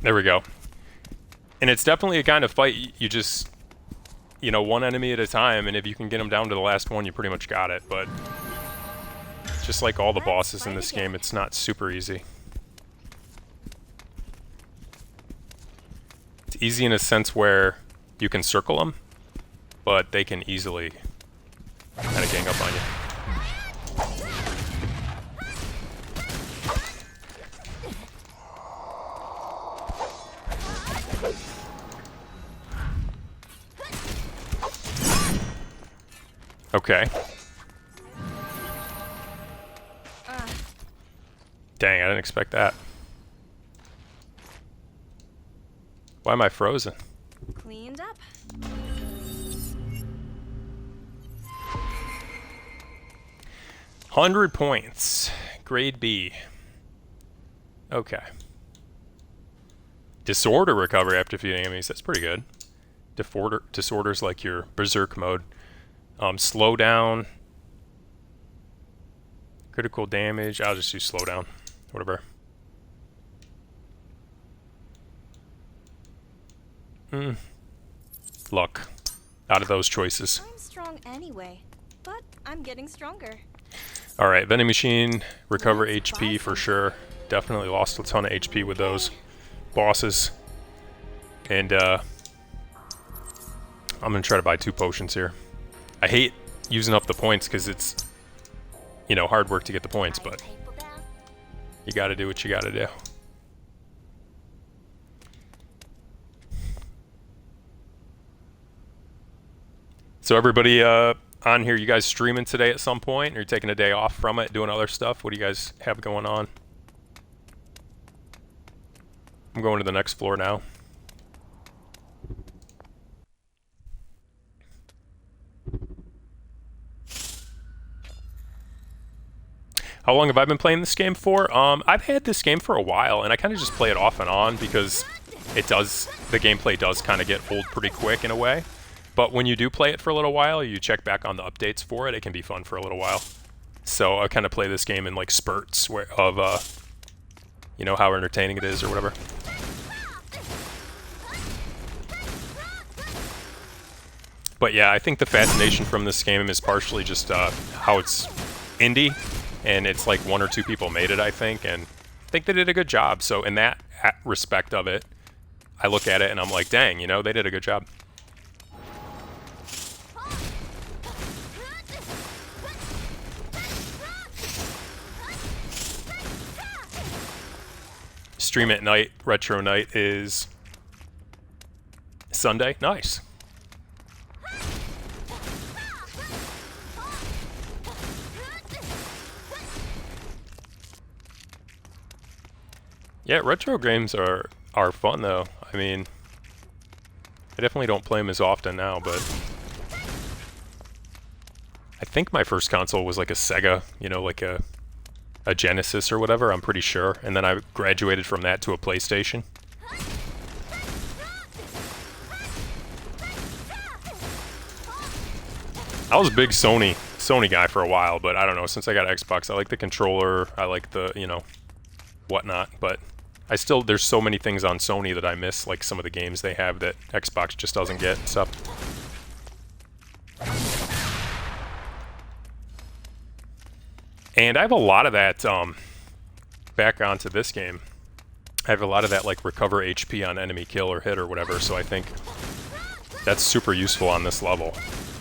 There we go. And it's definitely a kind of fight you just, you know, one enemy at a time, and if you can get them down to the last one, you pretty much got it, but just like all the bosses in this game, it's not super easy. It's easy in a sense where you can circle them, but they can easily kind of gang up on you. Okay. Dang, I didn't expect that. Why am I frozen? Cleaned up. $100 points. Grade B. Okay. Disorder recovery after defeating enemies. That's pretty good. Disorder's like your berserk mode. Slow down. Critical damage. I'll just use slow down. Whatever. Luck. Out of those choices. I'm strong anyway, but I'm getting stronger. Alright, vending machine. Recover HP for sure. Definitely lost a ton of HP with those bosses. And I'm gonna try to buy 2 potions here. I hate using up the points because it's, you know, hard work to get the points, but you gotta do what you gotta do. So everybody on here, you guys streaming today at some point? Or you taking a day off from it, doing other stuff? What do you guys have going on? I'm going to the next floor now. How long have I been playing this game for? I've had this game for a while, and I kind of just play it off and on because the gameplay does kind of get old pretty quick in a way. But when you do play it for a little while, you check back on the updates for it, it can be fun for a little while. So I kind of play this game in like spurts of you know, how entertaining it is or whatever. But yeah, I think the fascination from this game is partially just how it's indie, and it's like 1 or 2 people made it, I think, and I think they did a good job. So in that respect of it, I look at it and I'm like, dang, you know, they did a good job. Stream at night, retro night is Sunday. Nice. Yeah, retro games are fun though. I mean, I definitely don't play them as often now, but I think my first console was like a Sega, you know, like a Genesis or whatever, I'm pretty sure. And then I graduated from that to a PlayStation. I was a big Sony guy for a while, but I don't know, since I got Xbox, I like the controller, I like the, you know, whatnot, but there's so many things on Sony that I miss, like some of the games they have that Xbox just doesn't get and stuff. And I have a lot of that, back onto this game, I have a lot of that, like, recover HP on enemy kill or hit or whatever, so I think that's super useful on this level,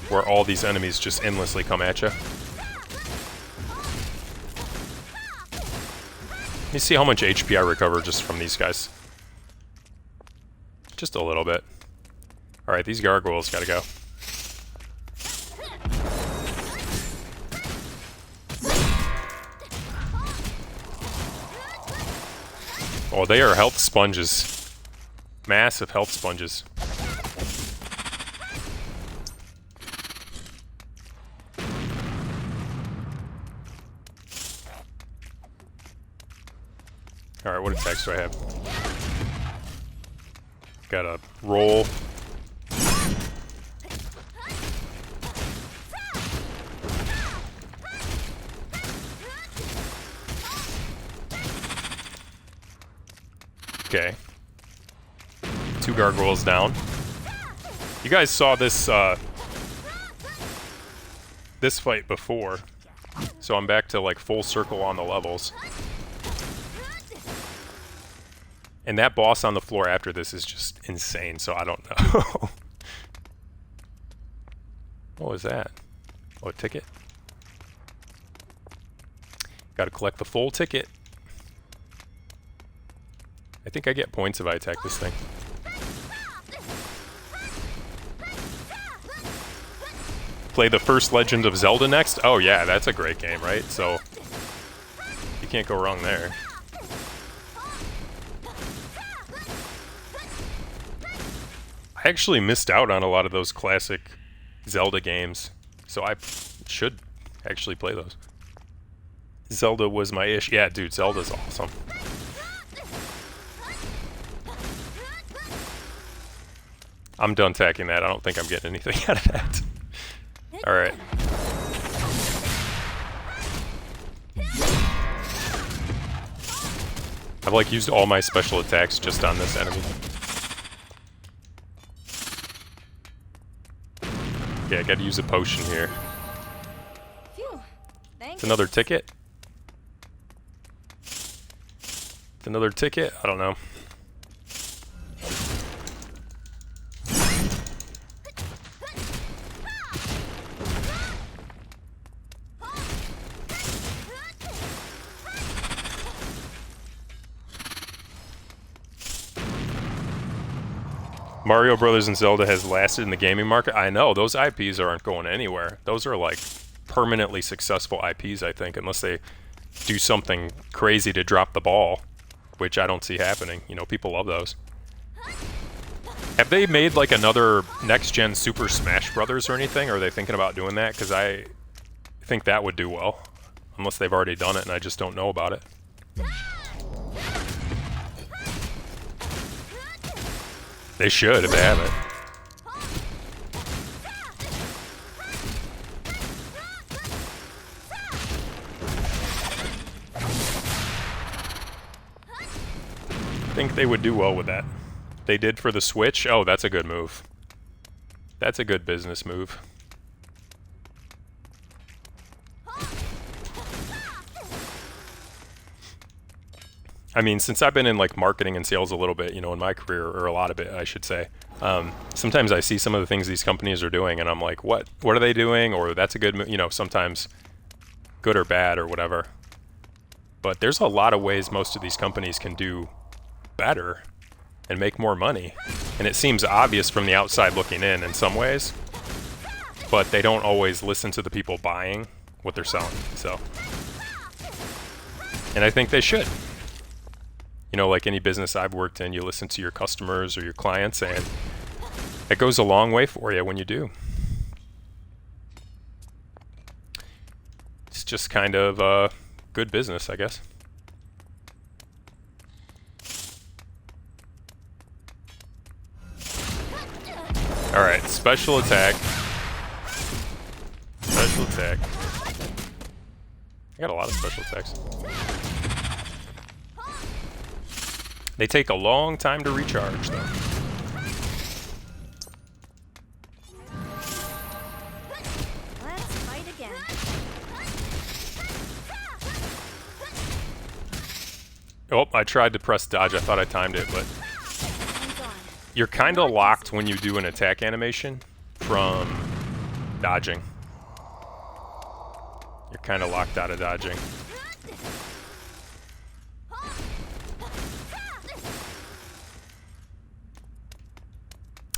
where all these enemies just endlessly come at you. You see how much HP I recover just from these guys. Just a little bit. Alright, these gargoyles gotta go. Oh, they are health sponges. Massive health sponges. Alright, what attacks do I have? Got a roll. Okay. 2 gargoyles down. You guys saw this this fight before, so I'm back to like full circle on the levels. And that boss on the floor after this is just insane, so I don't know. What was that? Oh, a ticket? Gotta collect the full ticket. I think I get points if I attack this thing. Play the first Legend of Zelda next? Oh yeah, that's a great game, right? So, you can't go wrong there. I actually missed out on a lot of those classic Zelda games, so I should actually play those. Zelda was my ish. Yeah, dude, Zelda's awesome. I'm done attacking that. I don't think I'm getting anything out of that. Alright. I've like used all my special attacks just on this enemy. Okay, I gotta use a potion here. It's another ticket? It's another ticket? I don't know. Mario Brothers and Zelda has lasted in the gaming market. I know, those IPs aren't going anywhere. Those are like permanently successful IPs, I think, unless they do something crazy to drop the ball, which I don't see happening. You know, people love those. Have they made like another next-gen Super Smash Brothers or anything? Or are they thinking about doing that? Because I think that would do well. Unless they've already done it and I just don't know about it. They should if they haven't. think they would do well with that. They did for the Switch. Oh, that's a good move. That's a good business move. I mean, since I've been in like marketing and sales a little bit, you know, in my career, or a lot of it, I should say, sometimes I see some of the things these companies are doing and I'm like, what are they doing? Or that's a good, you know, sometimes good or bad or whatever. But there's a lot of ways most of these companies can do better and make more money. And it seems obvious from the outside looking in some ways, but they don't always listen to the people buying what they're selling. So, and I think they should. You know, like any business I've worked in, you listen to your customers or your clients, and it goes a long way for you when you do. It's just kind of good business, I guess. Alright, special attack. Special attack. I got a lot of special attacks. They take a long time to recharge, though. Let's fight again. Oh, I tried to press dodge. I thought I timed it, but you're kind of locked when you do an attack animation from dodging. You're kind of locked out of dodging.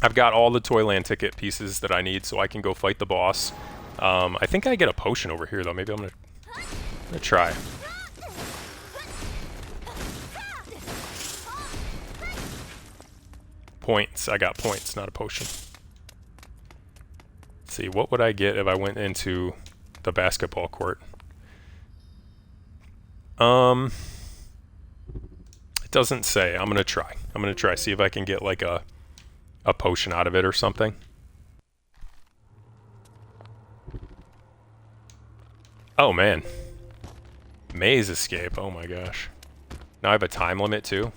I've got all the Toyland ticket pieces that I need so I can go fight the boss. I think I get a potion over here, though. Maybe I'm gonna try. Points. I got points, not a potion. Let's see, what would I get if I went into the basketball court? It doesn't say. I'm gonna try. I'm gonna try, see if I can get like a potion out of it or something. Oh man. Maze escape. Oh my gosh. Now I have a time limit too.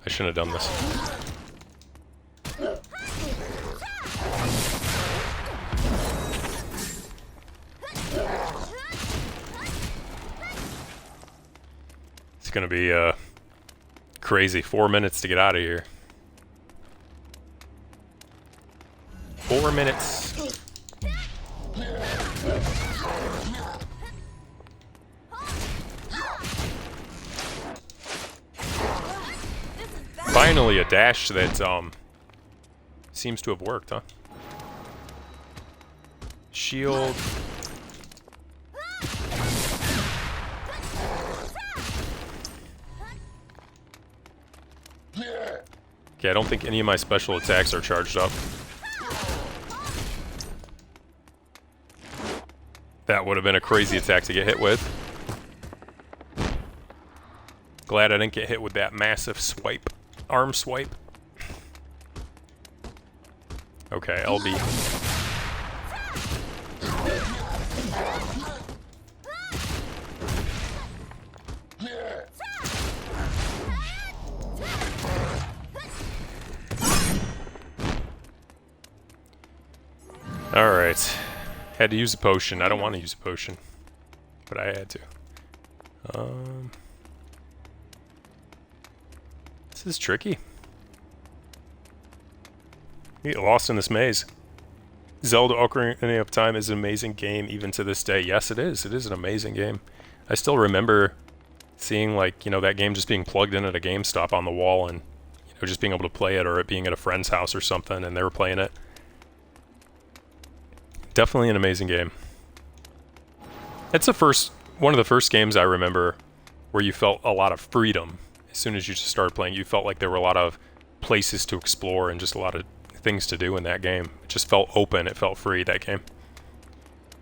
I shouldn't have done this. It's gonna be crazy. 4 minutes to get out of here. 4 minutes. Finally a dash that seems to have worked, huh? Shield. Okay, I don't think any of my special attacks are charged up. That would have been a crazy attack to get hit with. Glad I didn't get hit with that massive swipe. Arm swipe. Okay, LB. Alright. Had to use a potion. I don't want to use a potion, but I had to. This is tricky. You get lost in this maze. Zelda Ocarina of Time is an amazing game even to this day. Yes, it is. It is an amazing game. I still remember seeing, like, you know, that game just being plugged in at a GameStop on the wall and, you know, just being able to play it, or it being at a friend's house or something and they were playing it. Definitely an amazing game. It's one of the first games I remember where you felt a lot of freedom. As soon as you just started playing, you felt like there were a lot of places to explore and just a lot of things to do in that game. It just felt open. It felt free, that game.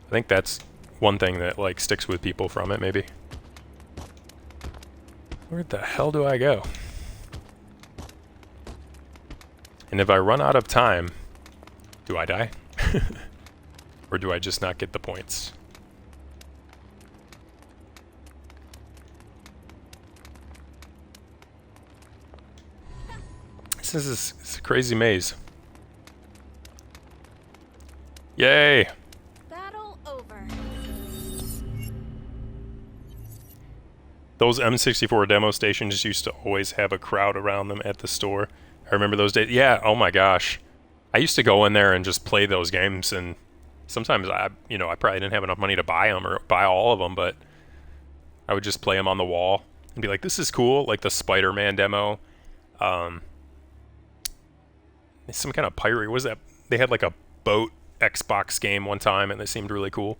I think that's one thing that, like, sticks with people from it, maybe. Where the hell do I go? And if I run out of time, do I die? Or do I just not get the points? This is it's a crazy maze. Yay! Battle over. Those M64 demo stations used to always have a crowd around them at the store. I remember those days. Yeah, oh my gosh. I used to go in there and just play those games, and sometimes I probably didn't have enough money to buy them or buy all of them, but I would just play them on the wall and be like, this is cool, like the Spider-Man demo. Some kind of pirate, what was that? They had like a boat Xbox game one time, and they seemed really cool.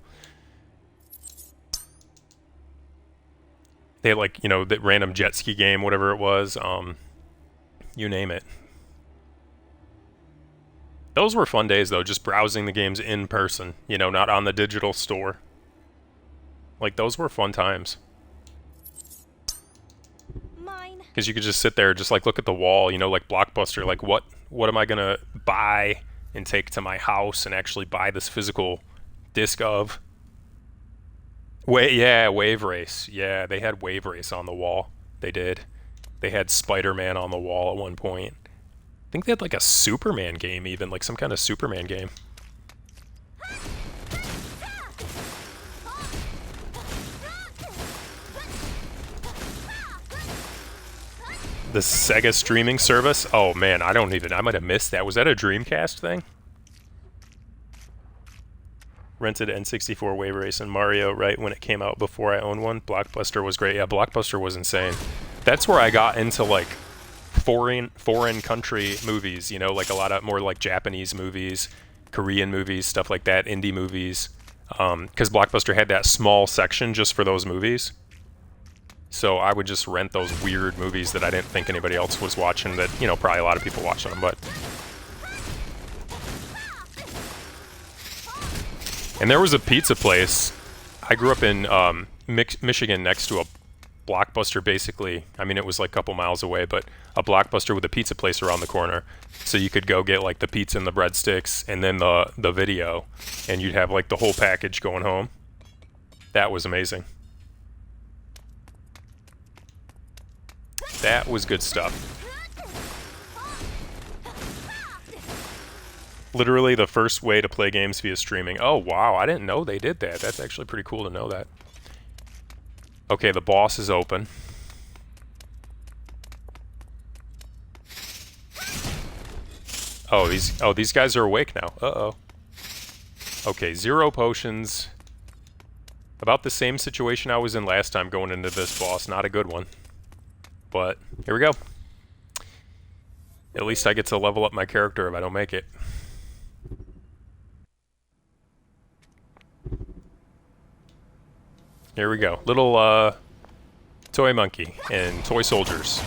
They had like, the random jet ski game, whatever it was. You name it. Those were fun days, though, just browsing the games in person, not on the digital store. Like, those were fun times. Mine. Because you could just sit there, just like look at the wall, like Blockbuster, like what am I gonna buy and take to my house and actually buy this physical disc of? Wave Race. Yeah, they had Wave Race on the wall. They did. They had Spider-Man on the wall at one point. I think they had like a Superman game even, like some kind of Superman game. The Sega streaming service? Oh man, I might have missed that. Was that a Dreamcast thing? Rented N64 Wave Race and Mario right when it came out before I owned one. Blockbuster was great. Yeah, Blockbuster was insane. That's where I got into like foreign country movies, like a lot of more like Japanese movies, Korean movies, stuff like that, indie movies. Because Blockbuster had that small section just for those movies. So I would just rent those weird movies that I didn't think anybody else was watching that, probably a lot of people watching them, but... And there was a pizza place. I grew up in Michigan next to a Blockbuster, basically. I mean, it was like a couple miles away, but a Blockbuster with a pizza place around the corner. So you could go get like the pizza and the breadsticks and then the video, and you'd have like the whole package going home. That was amazing. That was good stuff. Literally the first way to play games via streaming. Oh, wow, I didn't know they did that. That's actually pretty cool to know that. Okay, the boss is open. Oh, these guys are awake now. Uh-oh. Okay, 0 potions. About the same situation I was in last time going into this boss. Not a good one. But here we go. At least I get to level up my character if I don't make it. Here we go. Little toy monkey and toy soldiers.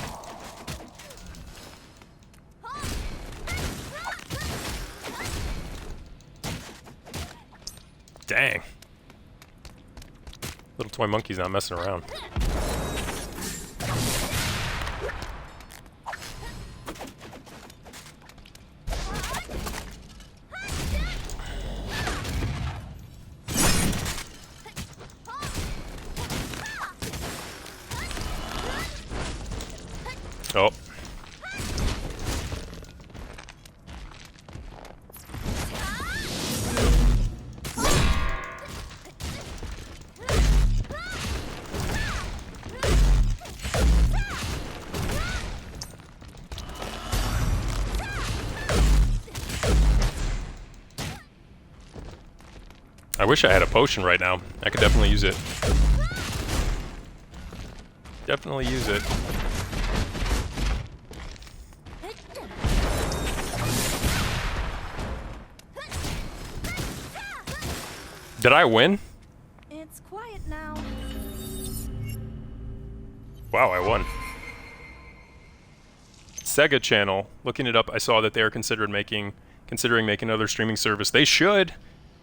Dang. Little toy monkey's not messing around. Oh. I wish I had a potion right now. I could definitely use it. Definitely use it. Did I win? It's quiet now. Wow, I won. Sega Channel. Looking it up, I saw that they are considering making another streaming service. They should.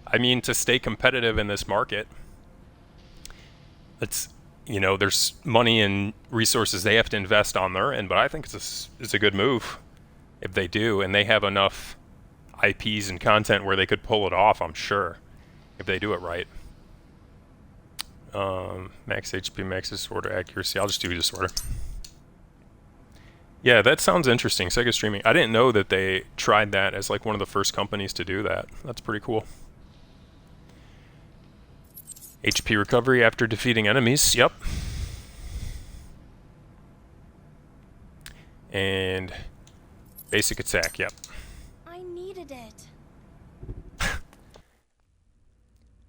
I mean, to stay competitive in this market. It's, there's money and resources they have to invest on their end, but I think it's a good move if they do, and they have enough IPs and content where they could pull it off, I'm sure, if they do it right. Max HP, max disorder accuracy. I'll just do disorder. Yeah, that sounds interesting. Sega Streaming. I didn't know that they tried that as like one of the first companies to do that. That's pretty cool. HP recovery after defeating enemies. Yep. And basic attack. Yep. I needed it.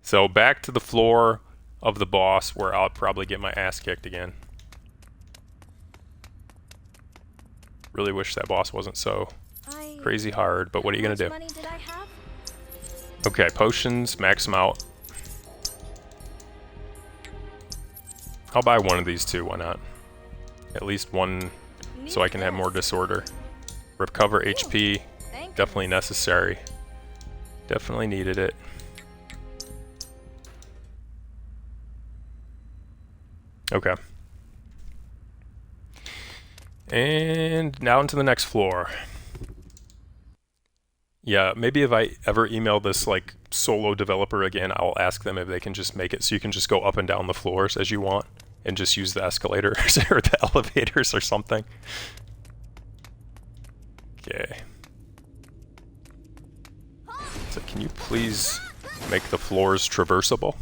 So back to the floor of the boss where I'll probably get my ass kicked again. Really wish that boss wasn't so crazy hard, but what are you gonna do? How much money did I have? Okay, potions, max them out. I'll buy one of these two, why not? At least one so I can have more disorder. Recover HP, Thank definitely necessary. Definitely needed it. Okay. And now into the next floor. Yeah, maybe if I ever email this like solo developer again, I'll ask them if they can just make it so you can just go up and down the floors as you want and just use the escalators or the elevators or something. Okay. So can you please make the floors traversable?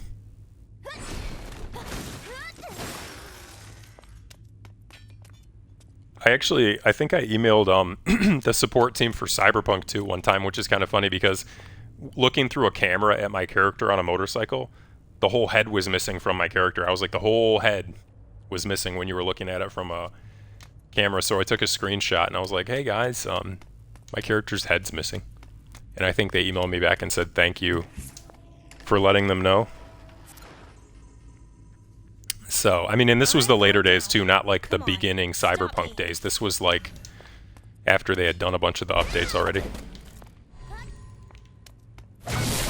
I think I emailed the support team for Cyberpunk 2 one time, which is kind of funny because looking through a camera at my character on a motorcycle, the whole head was missing from my character. I was like, the whole head was missing when you were looking at it from a camera. So I took a screenshot and I was like, hey guys, my character's head's missing. And I think they emailed me back and said thank you for letting them know. So, I mean, and this was the later days too, not like the beginning Cyberpunk days. This was like after they had done a bunch of the updates already. It's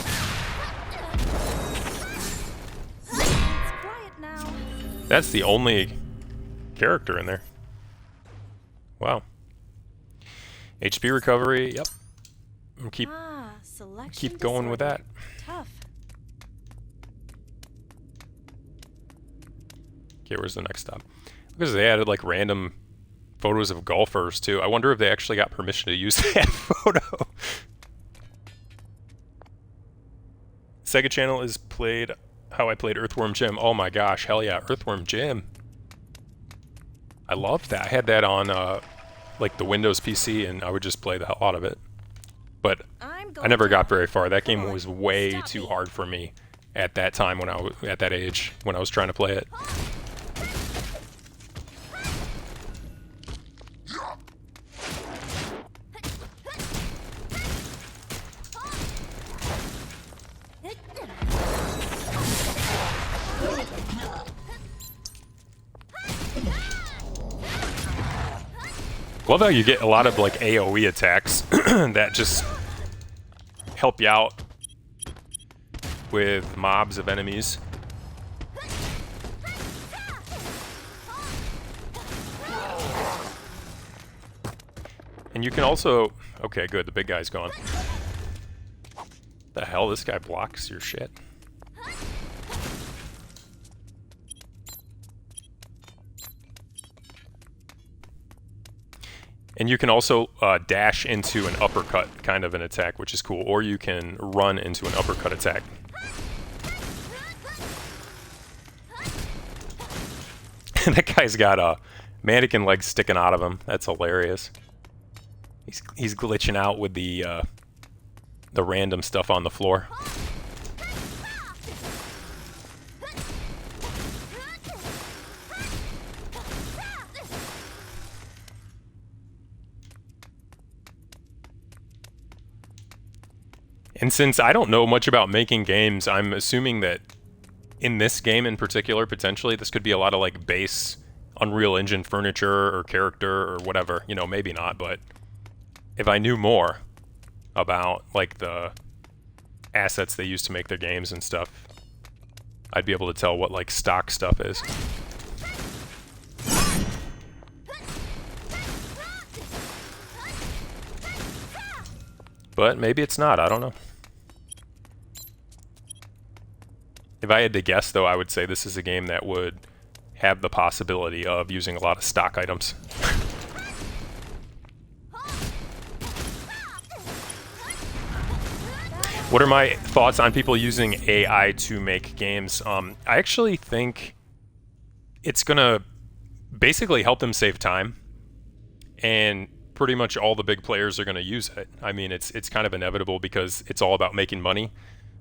quiet now. That's the only character in there. Wow. HP recovery, yep. And Selection keep going with that. Tough. Okay, where's the next stop? Because they added like random photos of golfers too. I wonder if they actually got permission to use that photo. Sega Channel is played how I played Earthworm Jim. Oh my gosh, hell yeah, Earthworm Jim. I loved that. I had that on like the Windows PC and I would just play the hell out of it. But I never got very far. That game was way too hard for me at that time when I was at that age when I was trying to play it. Love how you get a lot of like AoE attacks that just help you out with mobs of enemies. And you can also... Okay, good, the big guy's gone. The hell, this guy blocks your shit. And you can also dash into an uppercut kind of an attack, which is cool. Or you can run into an uppercut attack. That guy's got mannequin legs sticking out of him. That's hilarious. He's glitching out with the random stuff on the floor. And since I don't know much about making games, I'm assuming that in this game in particular, potentially, this could be a lot of like base Unreal Engine furniture or character or whatever. You know, maybe not, but if I knew more about like the assets they use to make their games and stuff, I'd be able to tell what like stock stuff is. But maybe it's not, I don't know. If I had to guess, though, I would say this is a game that would have the possibility of using a lot of stock items. What are my thoughts on people using AI to make games? I actually think it's going to basically help them save time, and pretty much all the big players are going to use it. I mean, it's kind of inevitable because it's all about making money.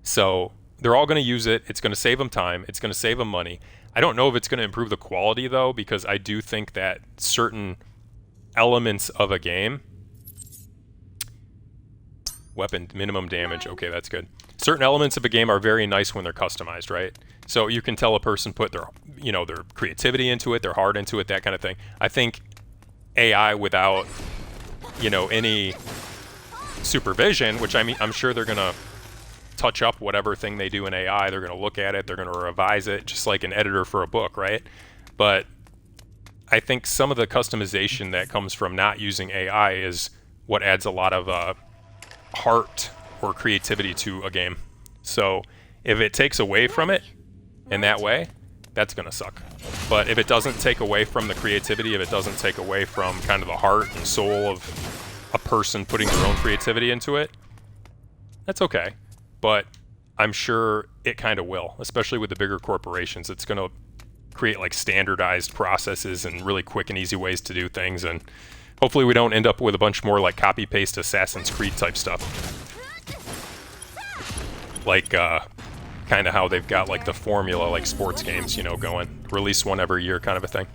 So they're all going to use it. It's going to save them time. It's going to save them money. I don't know if it's going to improve the quality, though, because I do think that certain elements of a game... Weapon, minimum damage. Okay, that's good. Certain elements of a game are very nice when they're customized, right? So you can tell a person put their, their creativity into it, their heart into it, that kind of thing. I think AI without, any supervision, which I'm sure they're going to touch up whatever thing they do in AI. They're going to look at it. They're going to revise it, just like an editor for a book, right? But I think some of the customization that comes from not using AI is what adds a lot of heart or creativity to a game. So if it takes away from it in that way, that's gonna suck. But if it doesn't take away from the creativity, if it doesn't take away from kind of the heart and soul of a person putting their own creativity into it, that's okay. But I'm sure it kind of will, especially with the bigger corporations. It's gonna create like standardized processes and really quick and easy ways to do things, and hopefully we don't end up with a bunch more like copy-paste Assassin's Creed type stuff. Like, kind of how they've got like the formula, like sports games, going. Release one every year kind of a thing.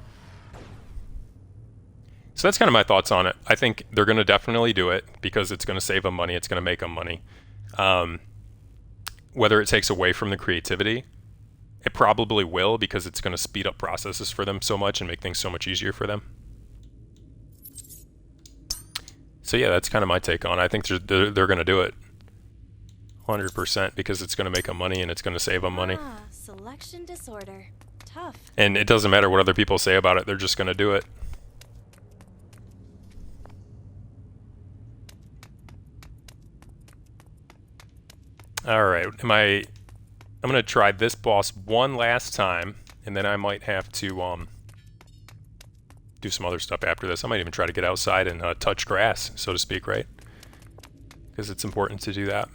So that's kind of my thoughts on it. I think they're going to definitely do it because it's going to save them money. It's going to make them money. Whether it takes away from the creativity, it probably will, because it's going to speed up processes for them so much and make things so much easier for them. So yeah, that's kind of my take on it. I think they're going to do it 100% because it's going to make them money and it's going to save them money. Selection disorder. Tough. And it doesn't matter what other people say about it. They're just going to do it. All right. I'm going to try this boss one last time, and then I might have to do some other stuff after this. I might even try to get outside and touch grass, so to speak, right? Because it's important to do that.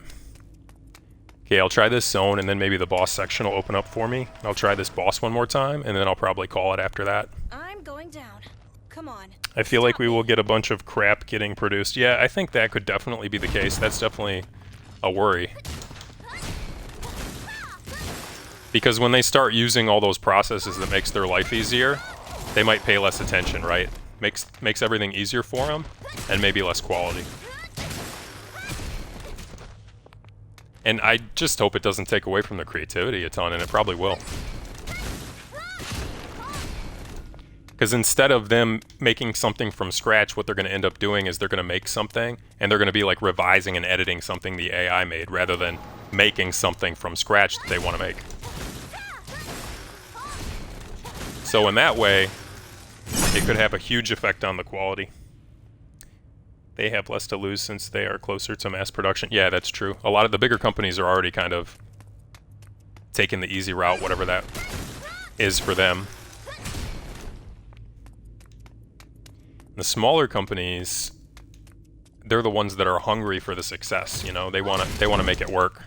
Okay, I'll try this zone, and then maybe the boss section will open up for me. I'll try this boss one more time, and then I'll probably call it after that. I'm going down. Come on. I feel like we will get a bunch of crap getting produced. Yeah, I think that could definitely be the case. That's definitely a worry. Because when they start using all those processes that makes their life easier, they might pay less attention, right? Makes everything easier for them, and maybe less quality. And I just hope it doesn't take away from the creativity a ton, and it probably will. Because instead of them making something from scratch, what they're going to end up doing is they're going to make something, and they're going to be like revising and editing something the AI made, rather than making something from scratch that they want to make. So in that way, it could have a huge effect on the quality. They have less to lose since they are closer to mass production. Yeah, that's true. A lot of the bigger companies are already kind of taking the easy route, whatever that is for them. The smaller companies, they're the ones that are hungry for the success. They want to make it work.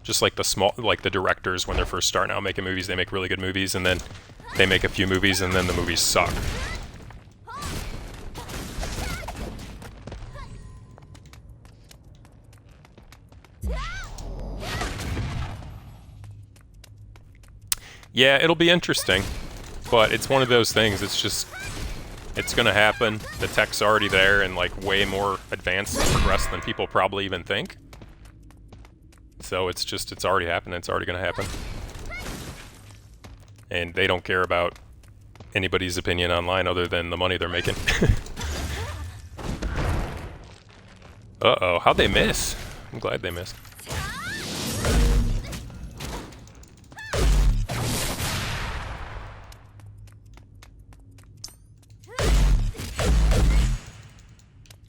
Just like the directors, when they're first starting out making movies, they make really good movies, and then they make a few movies, and then the movies suck. Yeah, it'll be interesting, but it's one of those things. It's gonna happen. The tech's already there and like way more advanced and progressed than people probably even think. So it's already happened. It's already gonna happen. And they don't care about anybody's opinion online other than the money they're making. Uh-oh, how'd they miss? I'm glad they missed.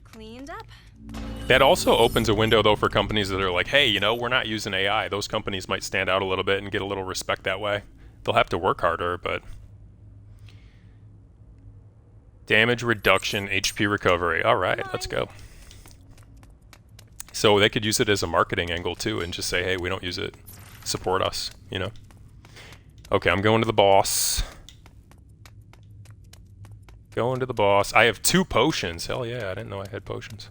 Cleaned up. That also opens a window, though, for companies that are like, hey, we're not using AI. Those companies might stand out a little bit and get a little respect that way. They'll have to work harder, but... Damage reduction, HP recovery. All right, let's go. So they could use it as a marketing angle too and just say, hey, we don't use it. Support us, you know? Okay, I'm going to the boss. Going to the boss. I have 2 potions. Hell yeah, I didn't know I had potions.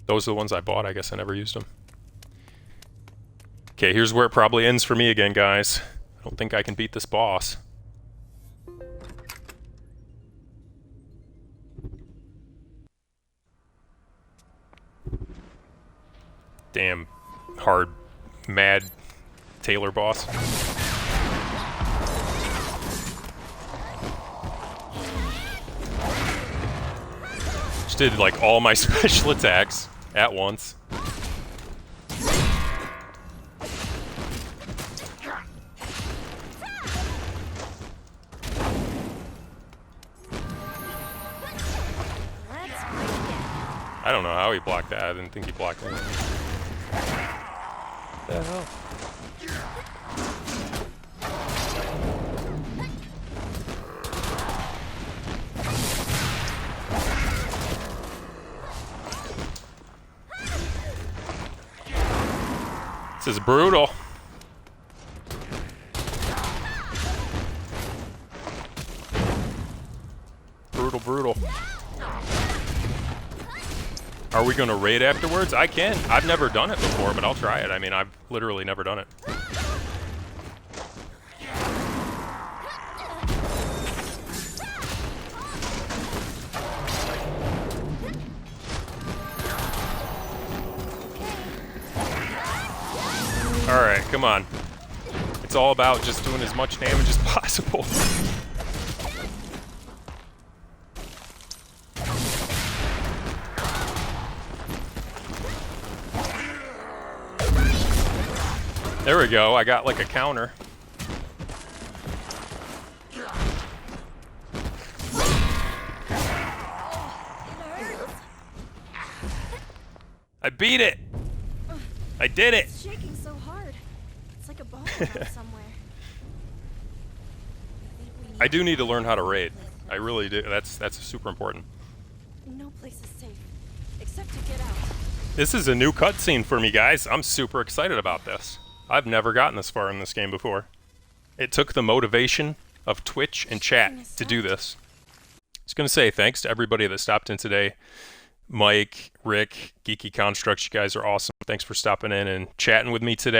Those are the ones I bought. I guess I never used them. Okay, here's where it probably ends for me again, guys. I don't think I can beat this boss. Damn hard, mad Taylor boss. Just did like all my special attacks at once. I don't know how he blocked that. I didn't think he blocked anything. What the hell? This is brutal. Brutal. Are we gonna raid afterwards? I can. I've never done it before, but I'll try it. I mean, I've literally never done it. Alright, come on. It's all about just doing as much damage as possible. There we go, I got like a counter. I beat it! I did it! It's shaking so hard. It's like a bomb went off somewhere. I do need to learn how to raid. I really do. That's super important. No place is safe, except to get out. This is a new cutscene for me, guys. I'm super excited about this. I've never gotten this far in this game before. It took the motivation of Twitch and chat to do this. I was going to say thanks to everybody that stopped in today. Mike, Rick, Geeky Constructs, you guys are awesome. Thanks for stopping in and chatting with me today.